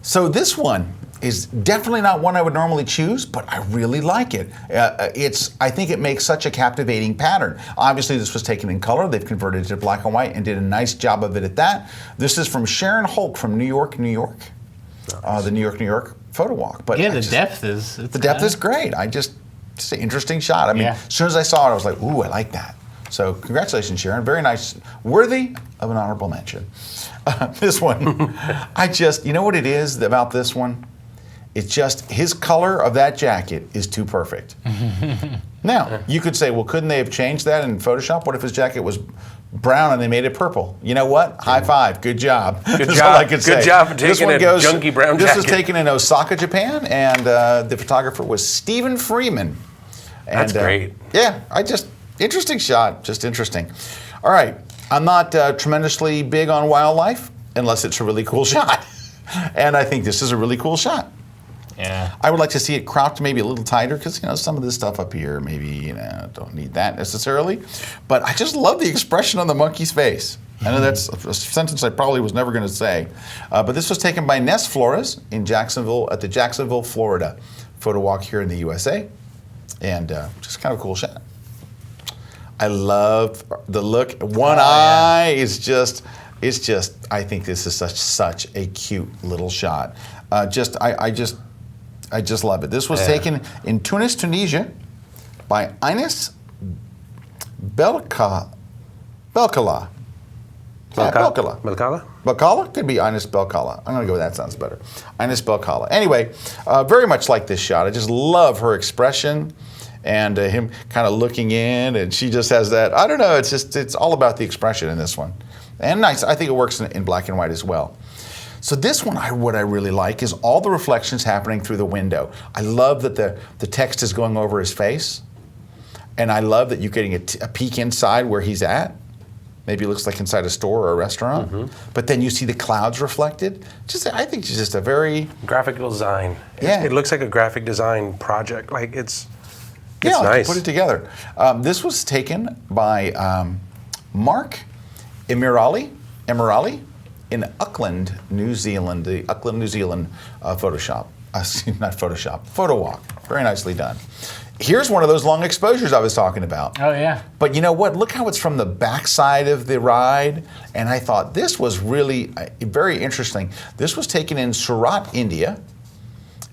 So this one is definitely not one I would normally choose, but I really like it. I think it makes such a captivating pattern. Obviously, this was taken in color. They've converted it to black and white and did a nice job of it at that. This is from Sharon Holk from New York, New York. The New York Photowalk. But Yeah, the depth is. the depth is great. Just an interesting shot. I mean, as soon as I saw it, I was like, ooh, I like that. So congratulations, Sharon. Very nice. Worthy of an honorable mention. This one, you know what it is about this one? It's just his color of that jacket is too perfect. Now, you could say, well, couldn't they have changed that in Photoshop? What if his jacket was brown and they made it purple? You know what? High five. Good job. Good That's job. all I could say. Good job for taking a junky brown This jacket. was taken in Osaka, Japan, and the photographer was Stephen Freeman. And, That's great. Yeah, interesting shot. Just interesting. All right. I'm not tremendously big on wildlife unless it's a really cool shot. And I think this is a really cool shot. Yeah. I would like to see it cropped maybe a little tighter because, some of this stuff up here maybe, don't need that necessarily. But I just love the expression on the monkey's face. I know that's a sentence I probably was never going to say. But this was taken by Ness Flores in Jacksonville, at the Jacksonville, Florida Photowalk here in the USA. And just kind of a cool shot. I love the look. One eye is just, I think this is such a cute little shot. I just love it. This was taken in Tunis, Tunisia by Ines Belkala. Belkala? Belkala? Could be Ines Belkala. I'm going to go with that. Sounds better. Ines Belkala. Anyway, very much like this shot. I just love her expression and him kind of looking in, and she just has that. I don't know. It's all about the expression in this one. And nice. I think it works in black and white as well. So this one, what I really like is all the reflections happening through the window. I love that the text is going over his face. And I love that you're getting a peek inside where he's at. Maybe it looks like inside a store or a restaurant. Mm-hmm. But then you see the clouds reflected. I think it's just a very... graphical design. Yeah. It looks like a graphic design project. Like, it's nice. nice. Put it together. This was taken by Mark Emirali in Auckland, New Zealand, the Auckland, New Zealand Photowalk. Very nicely done. Here's one of those long exposures I was talking about. Oh, yeah. But you know what? Look how it's from the backside of the ride. And I thought this was really very interesting. This was taken in Surat, India,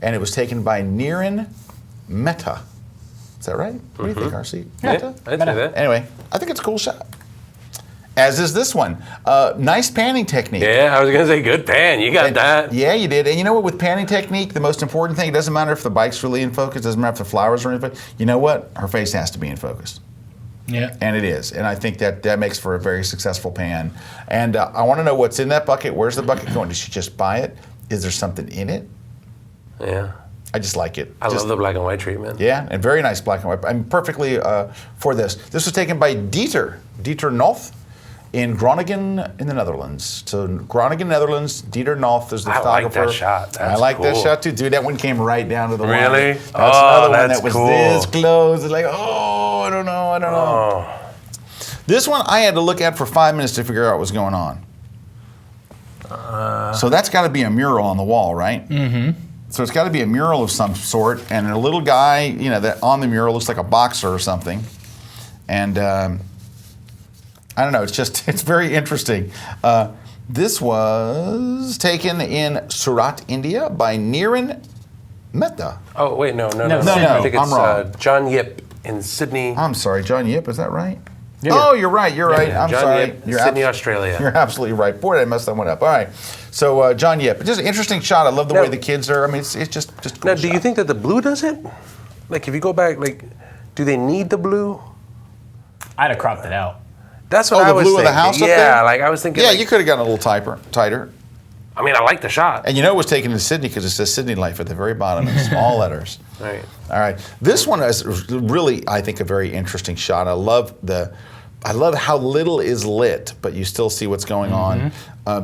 and it was taken by Niran Mehta. Is that right? What do you think, RC? Mehta? I'd say that. Anyway, I think it's a cool shot. As is this one. Nice panning technique. Yeah, I was going to say, good pan. You got that. Yeah, you did. And you know what? With panning technique, the most important thing, it doesn't matter if the bike's really in focus, doesn't matter if the flowers are in focus. You know what? Her face has to be in focus. Yeah. And it is. And I think that makes for a very successful pan. And I want to know what's in that bucket. Where's the bucket going? Did she just buy it? Is there something in it? Yeah. I just like it. I love the black and white treatment. Yeah, and very nice black and white. I'm perfectly for this. This was taken by Dieter Noth in Groningen in the Netherlands. So Groningen, Netherlands, Dieter Noth is the photographer. I like that shot. I like that shot too. Dude, that one came right down to the line. Really? That's another one that was cool. this close. It's like, I don't know. Oh. This one I had to look at for 5 minutes to figure out what was going on. So that's got to be a mural on the wall, right? Mm-hmm. So it's got to be a mural of some sort, and a little guy, that on the mural looks like a boxer or something. And I don't know, it's very interesting. This was taken in Surat, India by Niran Mehta. Oh, wait, no. No, I think it's I'm wrong. John Yip in Sydney. I'm sorry, John Yip, is that right? Yeah. Oh, you're right. I'm John sorry. Yip, Sydney, Australia. You're absolutely right. Boy, I messed that one up. All right. So, John Yip. Just an interesting shot. I love the way the kids are. I mean, it's just a cool Now, do you think that the blue does it? Like, if you go back, do they need the blue? I'd have cropped it out. That's what I was blue thinking. of the house up there? Yeah, I was thinking. Yeah, you could have gotten a little tighter. I mean, I like the shot. And it was taken in Sydney because it says Sydney Life at the very bottom in small letters. Right. All right. This one is really, I think, a very interesting shot. I love how little is lit, but you still see what's going on.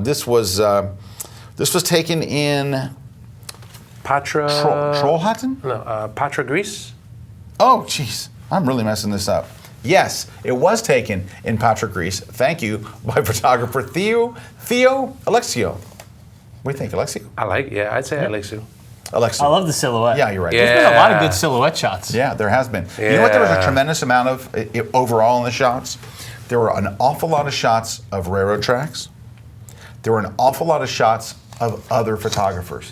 This was taken in Patra. Trollhättan? No, Patra, Greece. Oh, jeez. I'm really messing this up. Yes, it was taken in Patra, Greece. Thank you, by photographer Theo Alexio. What do you think, Alexio? I'd say Alexio. Alexio. I love the silhouette. Yeah, you're right. Yeah. There's been a lot of good silhouette shots. Yeah, there has been. You know what? There was a Yeah. tremendous amount of overall in the shots. There were an awful lot of shots of railroad tracks. There were an awful lot of shots of other photographers,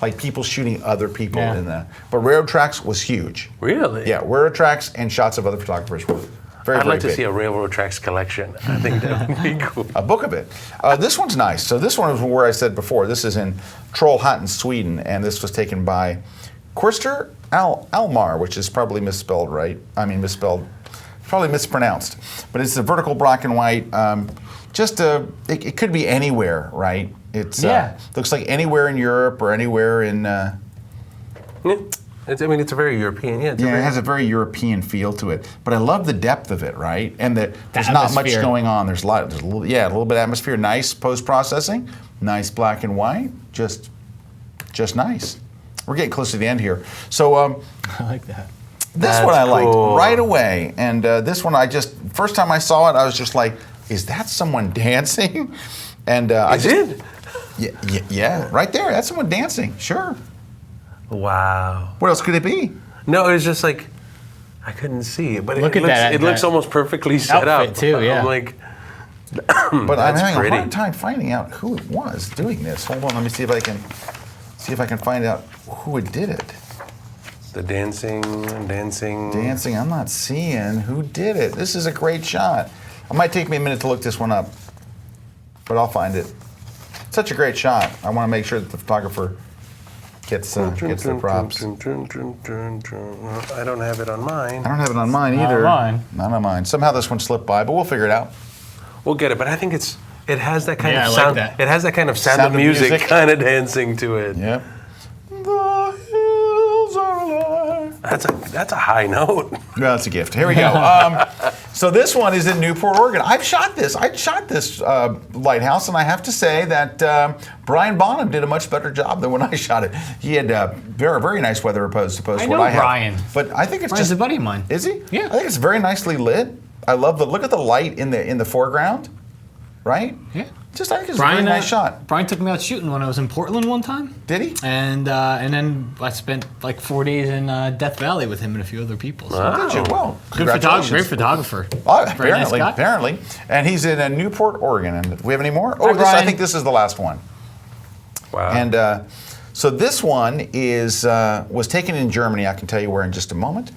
like people shooting other people Yeah. in the. But railroad tracks was huge. Really? Yeah, railroad tracks and shots of other photographers were very, I'd very like to big. see a railroad tracks collection. I think that would be cool. A book of it. This one's nice. So this one was where I said before. This is in Trollhättan, Sweden, and this was taken by Korster Almar, which is probably misspelled, right? I mean, misspelled, probably mispronounced. But it's a vertical black and white. It could be anywhere, right? It's looks like anywhere in Europe or anywhere in. Yeah. It's a very European. Yeah, Yeah, it has a very European feel to it, but I love the depth of it, right? And there's not much atmosphere. going on. There's a little bit of atmosphere. Nice post processing, nice black and white, just nice. We're getting close to the end here, so I like that. this That's one I cool. liked right away, and this one first time I saw it, I was just like, is that someone dancing? And I did. Yeah, right there. That's someone dancing. Sure. Wow. What else could it be? No, it was just like I couldn't see it, but Look it at that- looks that almost perfectly set outfit up too, yeah. I'm like, But I'm That's having pretty. a hard time finding out who it was doing this. Hold on, let me see if I can find out who it did it. the dancing. Dancing, I'm not seeing who did it. This is a great shot. It might take me a minute to look this one up, but I'll find it. Such a great shot. I want to make sure that the photographer gets the props. I don't have it on mine. I don't have it on mine Not either. on mine. Not on mine. Somehow this one slipped by, but we'll figure it out. We'll get it, but I think it has that kind Yeah, of I like sound. that. It has that kind of sound, Sound of of music, music. kind of dancing to it. Yep. The hills are alive. That's a high note. No, that's a gift. Here we go. So this one is in Newport, Oregon. I shot this lighthouse, and I have to say that Brian Bonham did a much better job than when I shot it. He had very, very nice weather opposed to I what know I have. Brian. But I think it's Brian's just a buddy of mine. Is he? Yeah. I think it's very nicely lit. I love look at the light in the foreground, right? Yeah. I think it's a very nice shot. Brian took me out shooting when I was in Portland one time. Did he? And then I spent like 4 days in Death Valley with him and a few other people. So. Wow. Did you? Well, Good photographer, great congratulations. photographer. Oh, Very nice guy. apparently. And he's in Newport, Oregon. And do we have any more? Hi, I Brian. think this is the last one. Wow. And so this one was taken in Germany. I can tell you where in just a moment.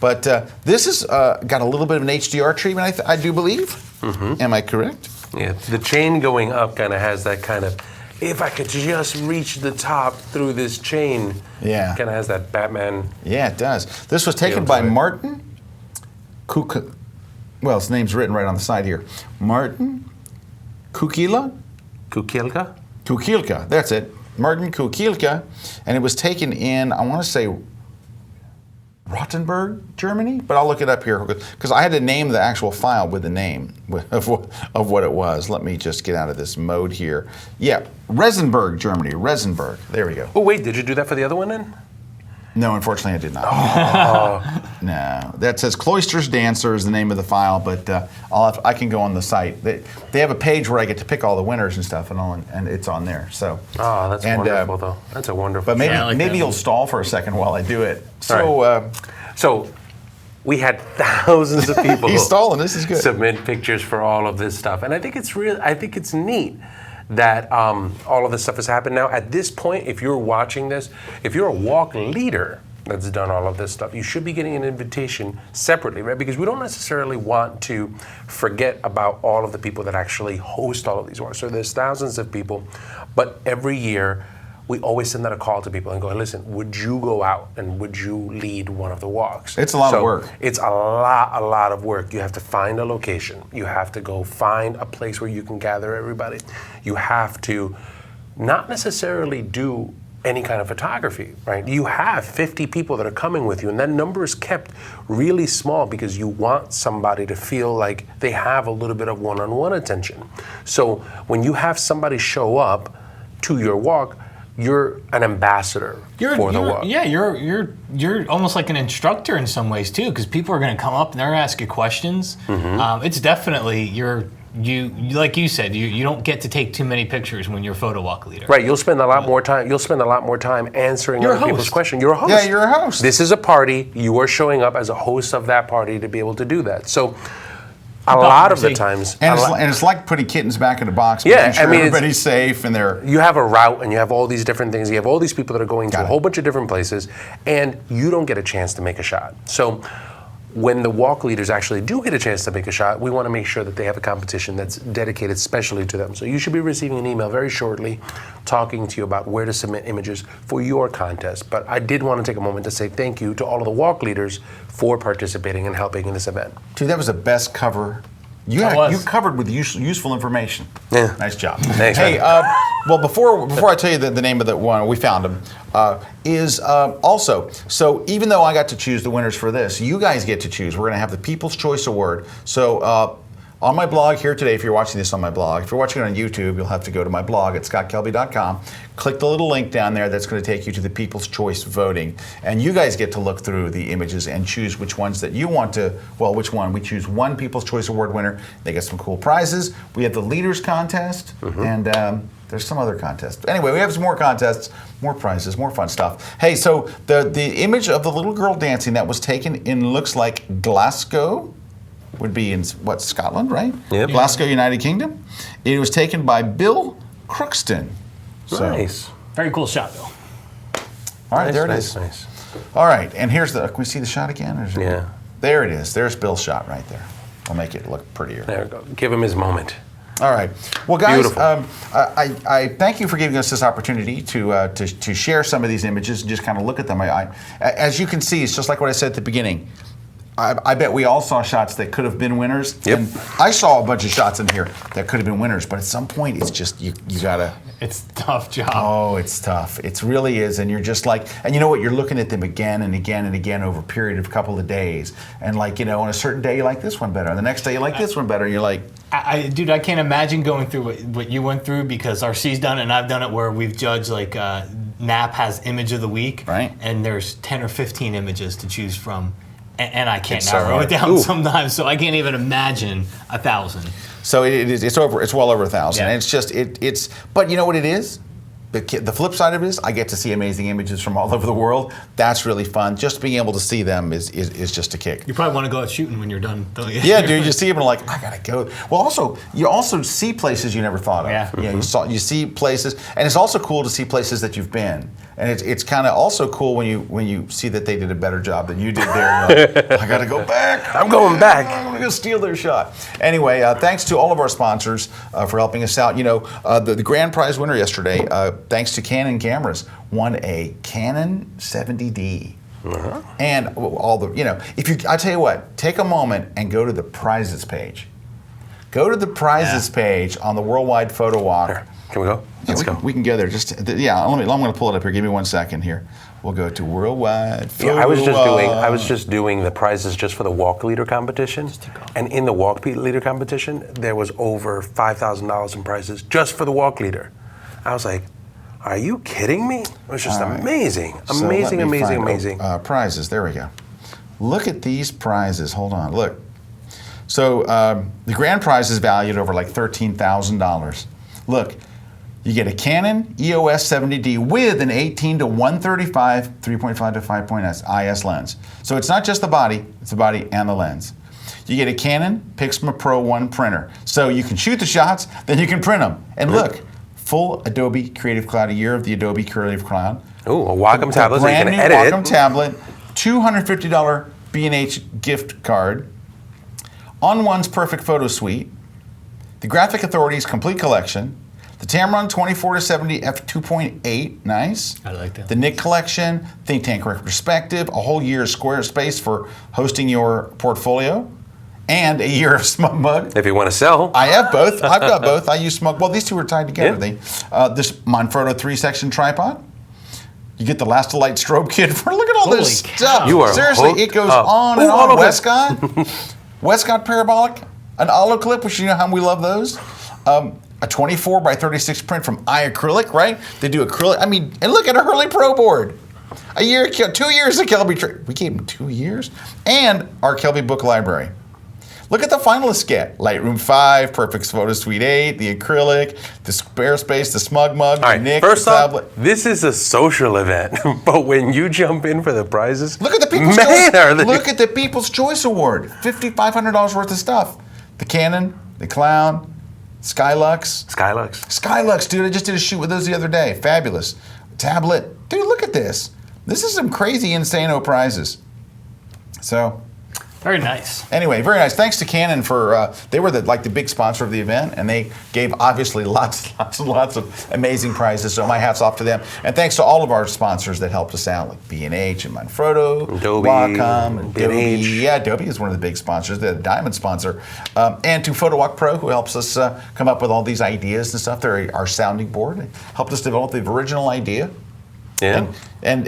But this has got a little bit of an HDR treatment, I do believe. Mm-hmm. Am I correct? Yeah, the chain going up kind of has that kind of, if I could just reach the top through this chain. Yeah. Kind of has that Batman. Yeah, it does. This was taken Feels by right. Martin Kuk. Well, his name's written right on the side here. Martin Kukila? Kukilka? Kukilka, that's it. Martin Kukilka. And it was taken in, I want to say, Rottenburg, Germany? But I'll look it up here because I had to name the actual file with the name of what it was. Let me just get out of this mode here. Yeah, Resenberg, Germany. Resenberg. There we go. Oh, wait, did you do that for the other one then? No, unfortunately, I did not. No, that says Cloisters Dancer is the name of the file, but I can go on the site. They have a page where I get to pick all the winners and stuff, and it's on there. So. Oh, that's wonderful, though. That's a wonderful. But maybe Yeah, I like that you'll one. stall for a second while I do it. So All So, we had thousands of people. he's stalling. This is good. Submit pictures for all of this stuff, and I think it's neat that all of this stuff has happened now. At this point, if you're watching this, if you're a walk leader that's done all of this stuff, you should be getting an invitation separately, right? Because we don't necessarily want to forget about all of the people that actually host all of these walks. So there's thousands of people, but every year we always send out a call to people and go, listen, would you go out and would you lead one of the walks? It's a lot of work. It's a lot of work. You have to find a location. You have to go find a place where you can gather everybody. You have to not necessarily do any kind of photography, right? You have 50 people that are coming with you, and that number is kept really small because you want somebody to feel like they have a little bit of one-on-one attention. So when you have somebody show up to your walk, you're an ambassador for the walk. Yeah, you're almost like an instructor in some ways too, because people are going to come up and they're going to ask you questions. It's definitely you like you said, you don't get to take too many pictures when you're a photo walk leader. Right, you'll spend a lot more time. You'll spend a lot more time answering other people's questions. You're a host. Yeah, you're a host. This is a party. You are showing up as a host of that party to be able to do that. So, a lot of the times, and it's like putting kittens back in a box. Yeah, making sure I mean, everybody's safe and they're. You have a route, and you have all these different things. You have all these people that are going to a whole bunch of different places, and you don't get a chance to make a shot. So, when the walk leaders actually do get a chance to make a shot, we want to make sure that they have a competition that's dedicated specially to them. So you should be receiving an email very shortly talking to you about where to submit images for your contest. But I did want to take a moment to say thank you to all of the walk leaders for participating and helping in this event. Dude, that was the best cover. You covered with useful information. Yeah. Nice job. Thanks. Hey, well, before I tell you the name of the one, we found him, also, so even though I got to choose the winners for this, you guys get to choose. We're going to have the People's Choice Award. So on my blog here today, if you're watching this on my blog, if you're watching it on YouTube, you'll have to go to my blog at scottkelby.com, click the little link down there that's going to take you to the People's Choice voting. And you guys get to look through the images and choose which ones that you want to, well, which one. We choose one People's Choice Award winner. They get some cool prizes. We have the Leaders Contest, and there's some other contests. Anyway, we have some more contests, more prizes, more fun stuff. Hey, so the image of the little girl dancing that was taken in looks like Glasgow, would be in, what, Scotland, right? Yep. Glasgow, United Kingdom. It was taken by Bill Crookston. So, Nice. Very cool shot, though. all right, Nice, there it nice, is. Nice. All right, and here's the, can we see the shot again? Or is it, Yeah. There it is. There's Bill's shot right there. I'll make it look prettier. There we go. Give him his moment. All right. Well, guys, Beautiful. I thank you for giving us this opportunity to share some of these images and just kind of look at them. As you can see, it's just like what I said at the beginning. I bet we all saw shots that could have been winners. Yep. And I saw a bunch of shots in here that could have been winners, but at some point it's just, you gotta. It's a tough job. Oh, it's tough. It really is. And you're just like, and you know what? You're looking at them again and again and again over a period of a couple of days. And like, you know, on a certain day you like this one better. And the next day you like this one better. And you're like, Dude, I can't imagine going through what you went through, because RC's done it and I've done it, where we've judged like NAP has image of the week. Right. And there's 10 or 15 images to choose from. And I can't It's so narrow hard. it down Ooh. sometimes, so I can't even imagine 1,000. so it's well over 1,000. Yeah. And it's just, but you know what it is? The flip side of it is I get to see amazing images from all over the world. That's really fun. Just being able to see them is just a kick. You probably want to go out shooting when you're done, don't you? Yeah, dude, you see them and like, I gotta go. Well, also, you also see places you never thought of. Yeah. You know, you see places, and it's also cool to see places that you've been. And it's kind of also cool when you see that they did a better job than you did there. You're like, I gotta go back. I'm going back. I'm gonna go steal their shot. Anyway, thanks to all of our sponsors for helping us out. You know, the grand prize winner yesterday, thanks to Canon Cameras, won a Canon 70D. And all the, you know, I tell you what, take a moment and go to the prizes page. Go to the prizes page on the Worldwide Photo Walk. Can we go? Let's go. We can go there. I'm going to pull it up here. Give me 1 second here. We'll go to Worldwide Photo Yeah, I Walk. was just doing the prizes just for the walk leader competition, and in the walk leader competition, there was over $5,000 in prizes just for the walk leader. I was like, "Are you kidding me?" It was just amazing, So let me amazing. find, prizes. There we go. Look at these prizes. Hold on. Look. So the grand prize is valued over like $13,000. Look. You get a Canon EOS 70D with an 18 to 135 3.5 to 5.0 IS lens. So it's not just the body, it's the body and the lens. You get a Canon Pixma Pro 1 printer. So you can shoot the shots, then you can print them. And look, full Adobe Creative Cloud, a year of the Adobe Creative Cloud. Ooh, a Wacom tablet, so you Brand can new edit Wacom it. tablet, $250 B&H gift card, On One's Perfect Photo Suite, the Graphic Authority's Complete Collection, the Tamron 24 to 70 f2.8, nice. I like that. The Nick Collection, Think Tank Retrospective, a whole year of Squarespace for hosting your portfolio, and a year of Smug Mug. If you want to sell. I have both. I've got both. I use Smug. Well, these two are tied together. Yeah. This Manfrotto 3-section tripod. You get the Last-Light strobe kit for. Look at all this Holy stuff. cow. You are Seriously, hooked it goes up. on and Ooh, all on. of it. Westcott, Westcott parabolic, an Olo clip, which you know how we love those. a 24 by 36 print from iAcrylic, right? They do acrylic. I mean, and look at a Hurley Pro board. 2 years of Kelby. We gave him 2 years. And our Kelby book library. Look at the finalists get. Lightroom 5, Perfect Photo Suite 8, the acrylic, the Squarespace, the Smug Mug, All right, the Nick, first the off, tablet. this is a social event, but when you jump in for the prizes, Look at the People's man, are Choice. they- Look at the People's Choice Award. $5,500 worth of stuff. The Canon, the Clown, Skylux. Skylux, dude. I just did a shoot with those the other day. Fabulous. Tablet. Dude, look at this. This is some crazy, insane prizes. So, Very nice. anyway, very nice. Thanks to Canon for they were the big sponsor of the event, and they gave obviously lots of amazing prizes. So my hats off to them, and thanks to all of our sponsors that helped us out, like B&H and Manfrotto, Adobe, Wacom, and B&H. Adobe. Yeah, Adobe is one of the big sponsors, the diamond sponsor, and to Photowalk Pro, who helps us come up with all these ideas and stuff. They're our sounding board. They helped us develop the original idea. Yeah. And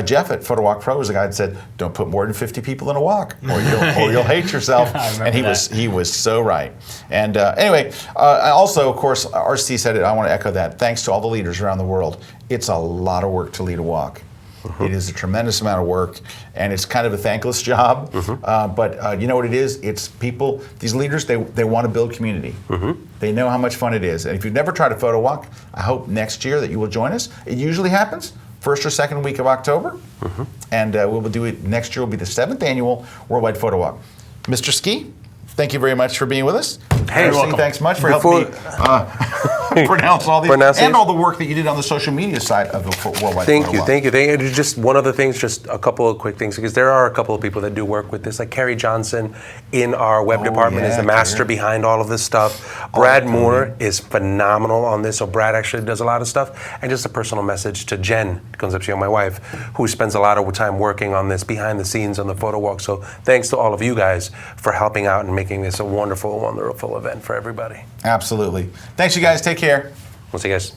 Jeff at Photowalk Pro was the guy that said, "Don't put more than 50 people in a walk, or you'll hate yourself." And he was so right. And anyway, also of course RC said it. I want to echo that. Thanks to all the leaders around the world. It's a lot of work to lead a walk. It is a tremendous amount of work, and it's kind of a thankless job. But you know what it is? It's people. These leaders, they want to build community. They know how much fun it is. And if you've never tried a photo walk, I hope next year that you will join us. It usually happens first or second week of October, and we'll do it next year. Will be the 7th annual Worldwide Photo Walk. Mr. Ski, thank you very much for being with us. Hey, RC, thanks much for helping me pronounce all these and all the work that you did on the social media side of the Worldwide Photo Walk. Thank you. Just one other thing, just a couple of quick things, because there are a couple of people that do work with this, like Carrie Johnson in our web department is the master behind all of this stuff. Brad Moore is phenomenal on this, so Brad actually does a lot of stuff. And just a personal message to Jen Concepcion, my wife, who spends a lot of time working on this behind the scenes on the photo walk. So thanks to all of you guys for helping out and making this a wonderful, wonderful event for everybody. Absolutely. Thanks, you guys. Take care. We'll see you guys.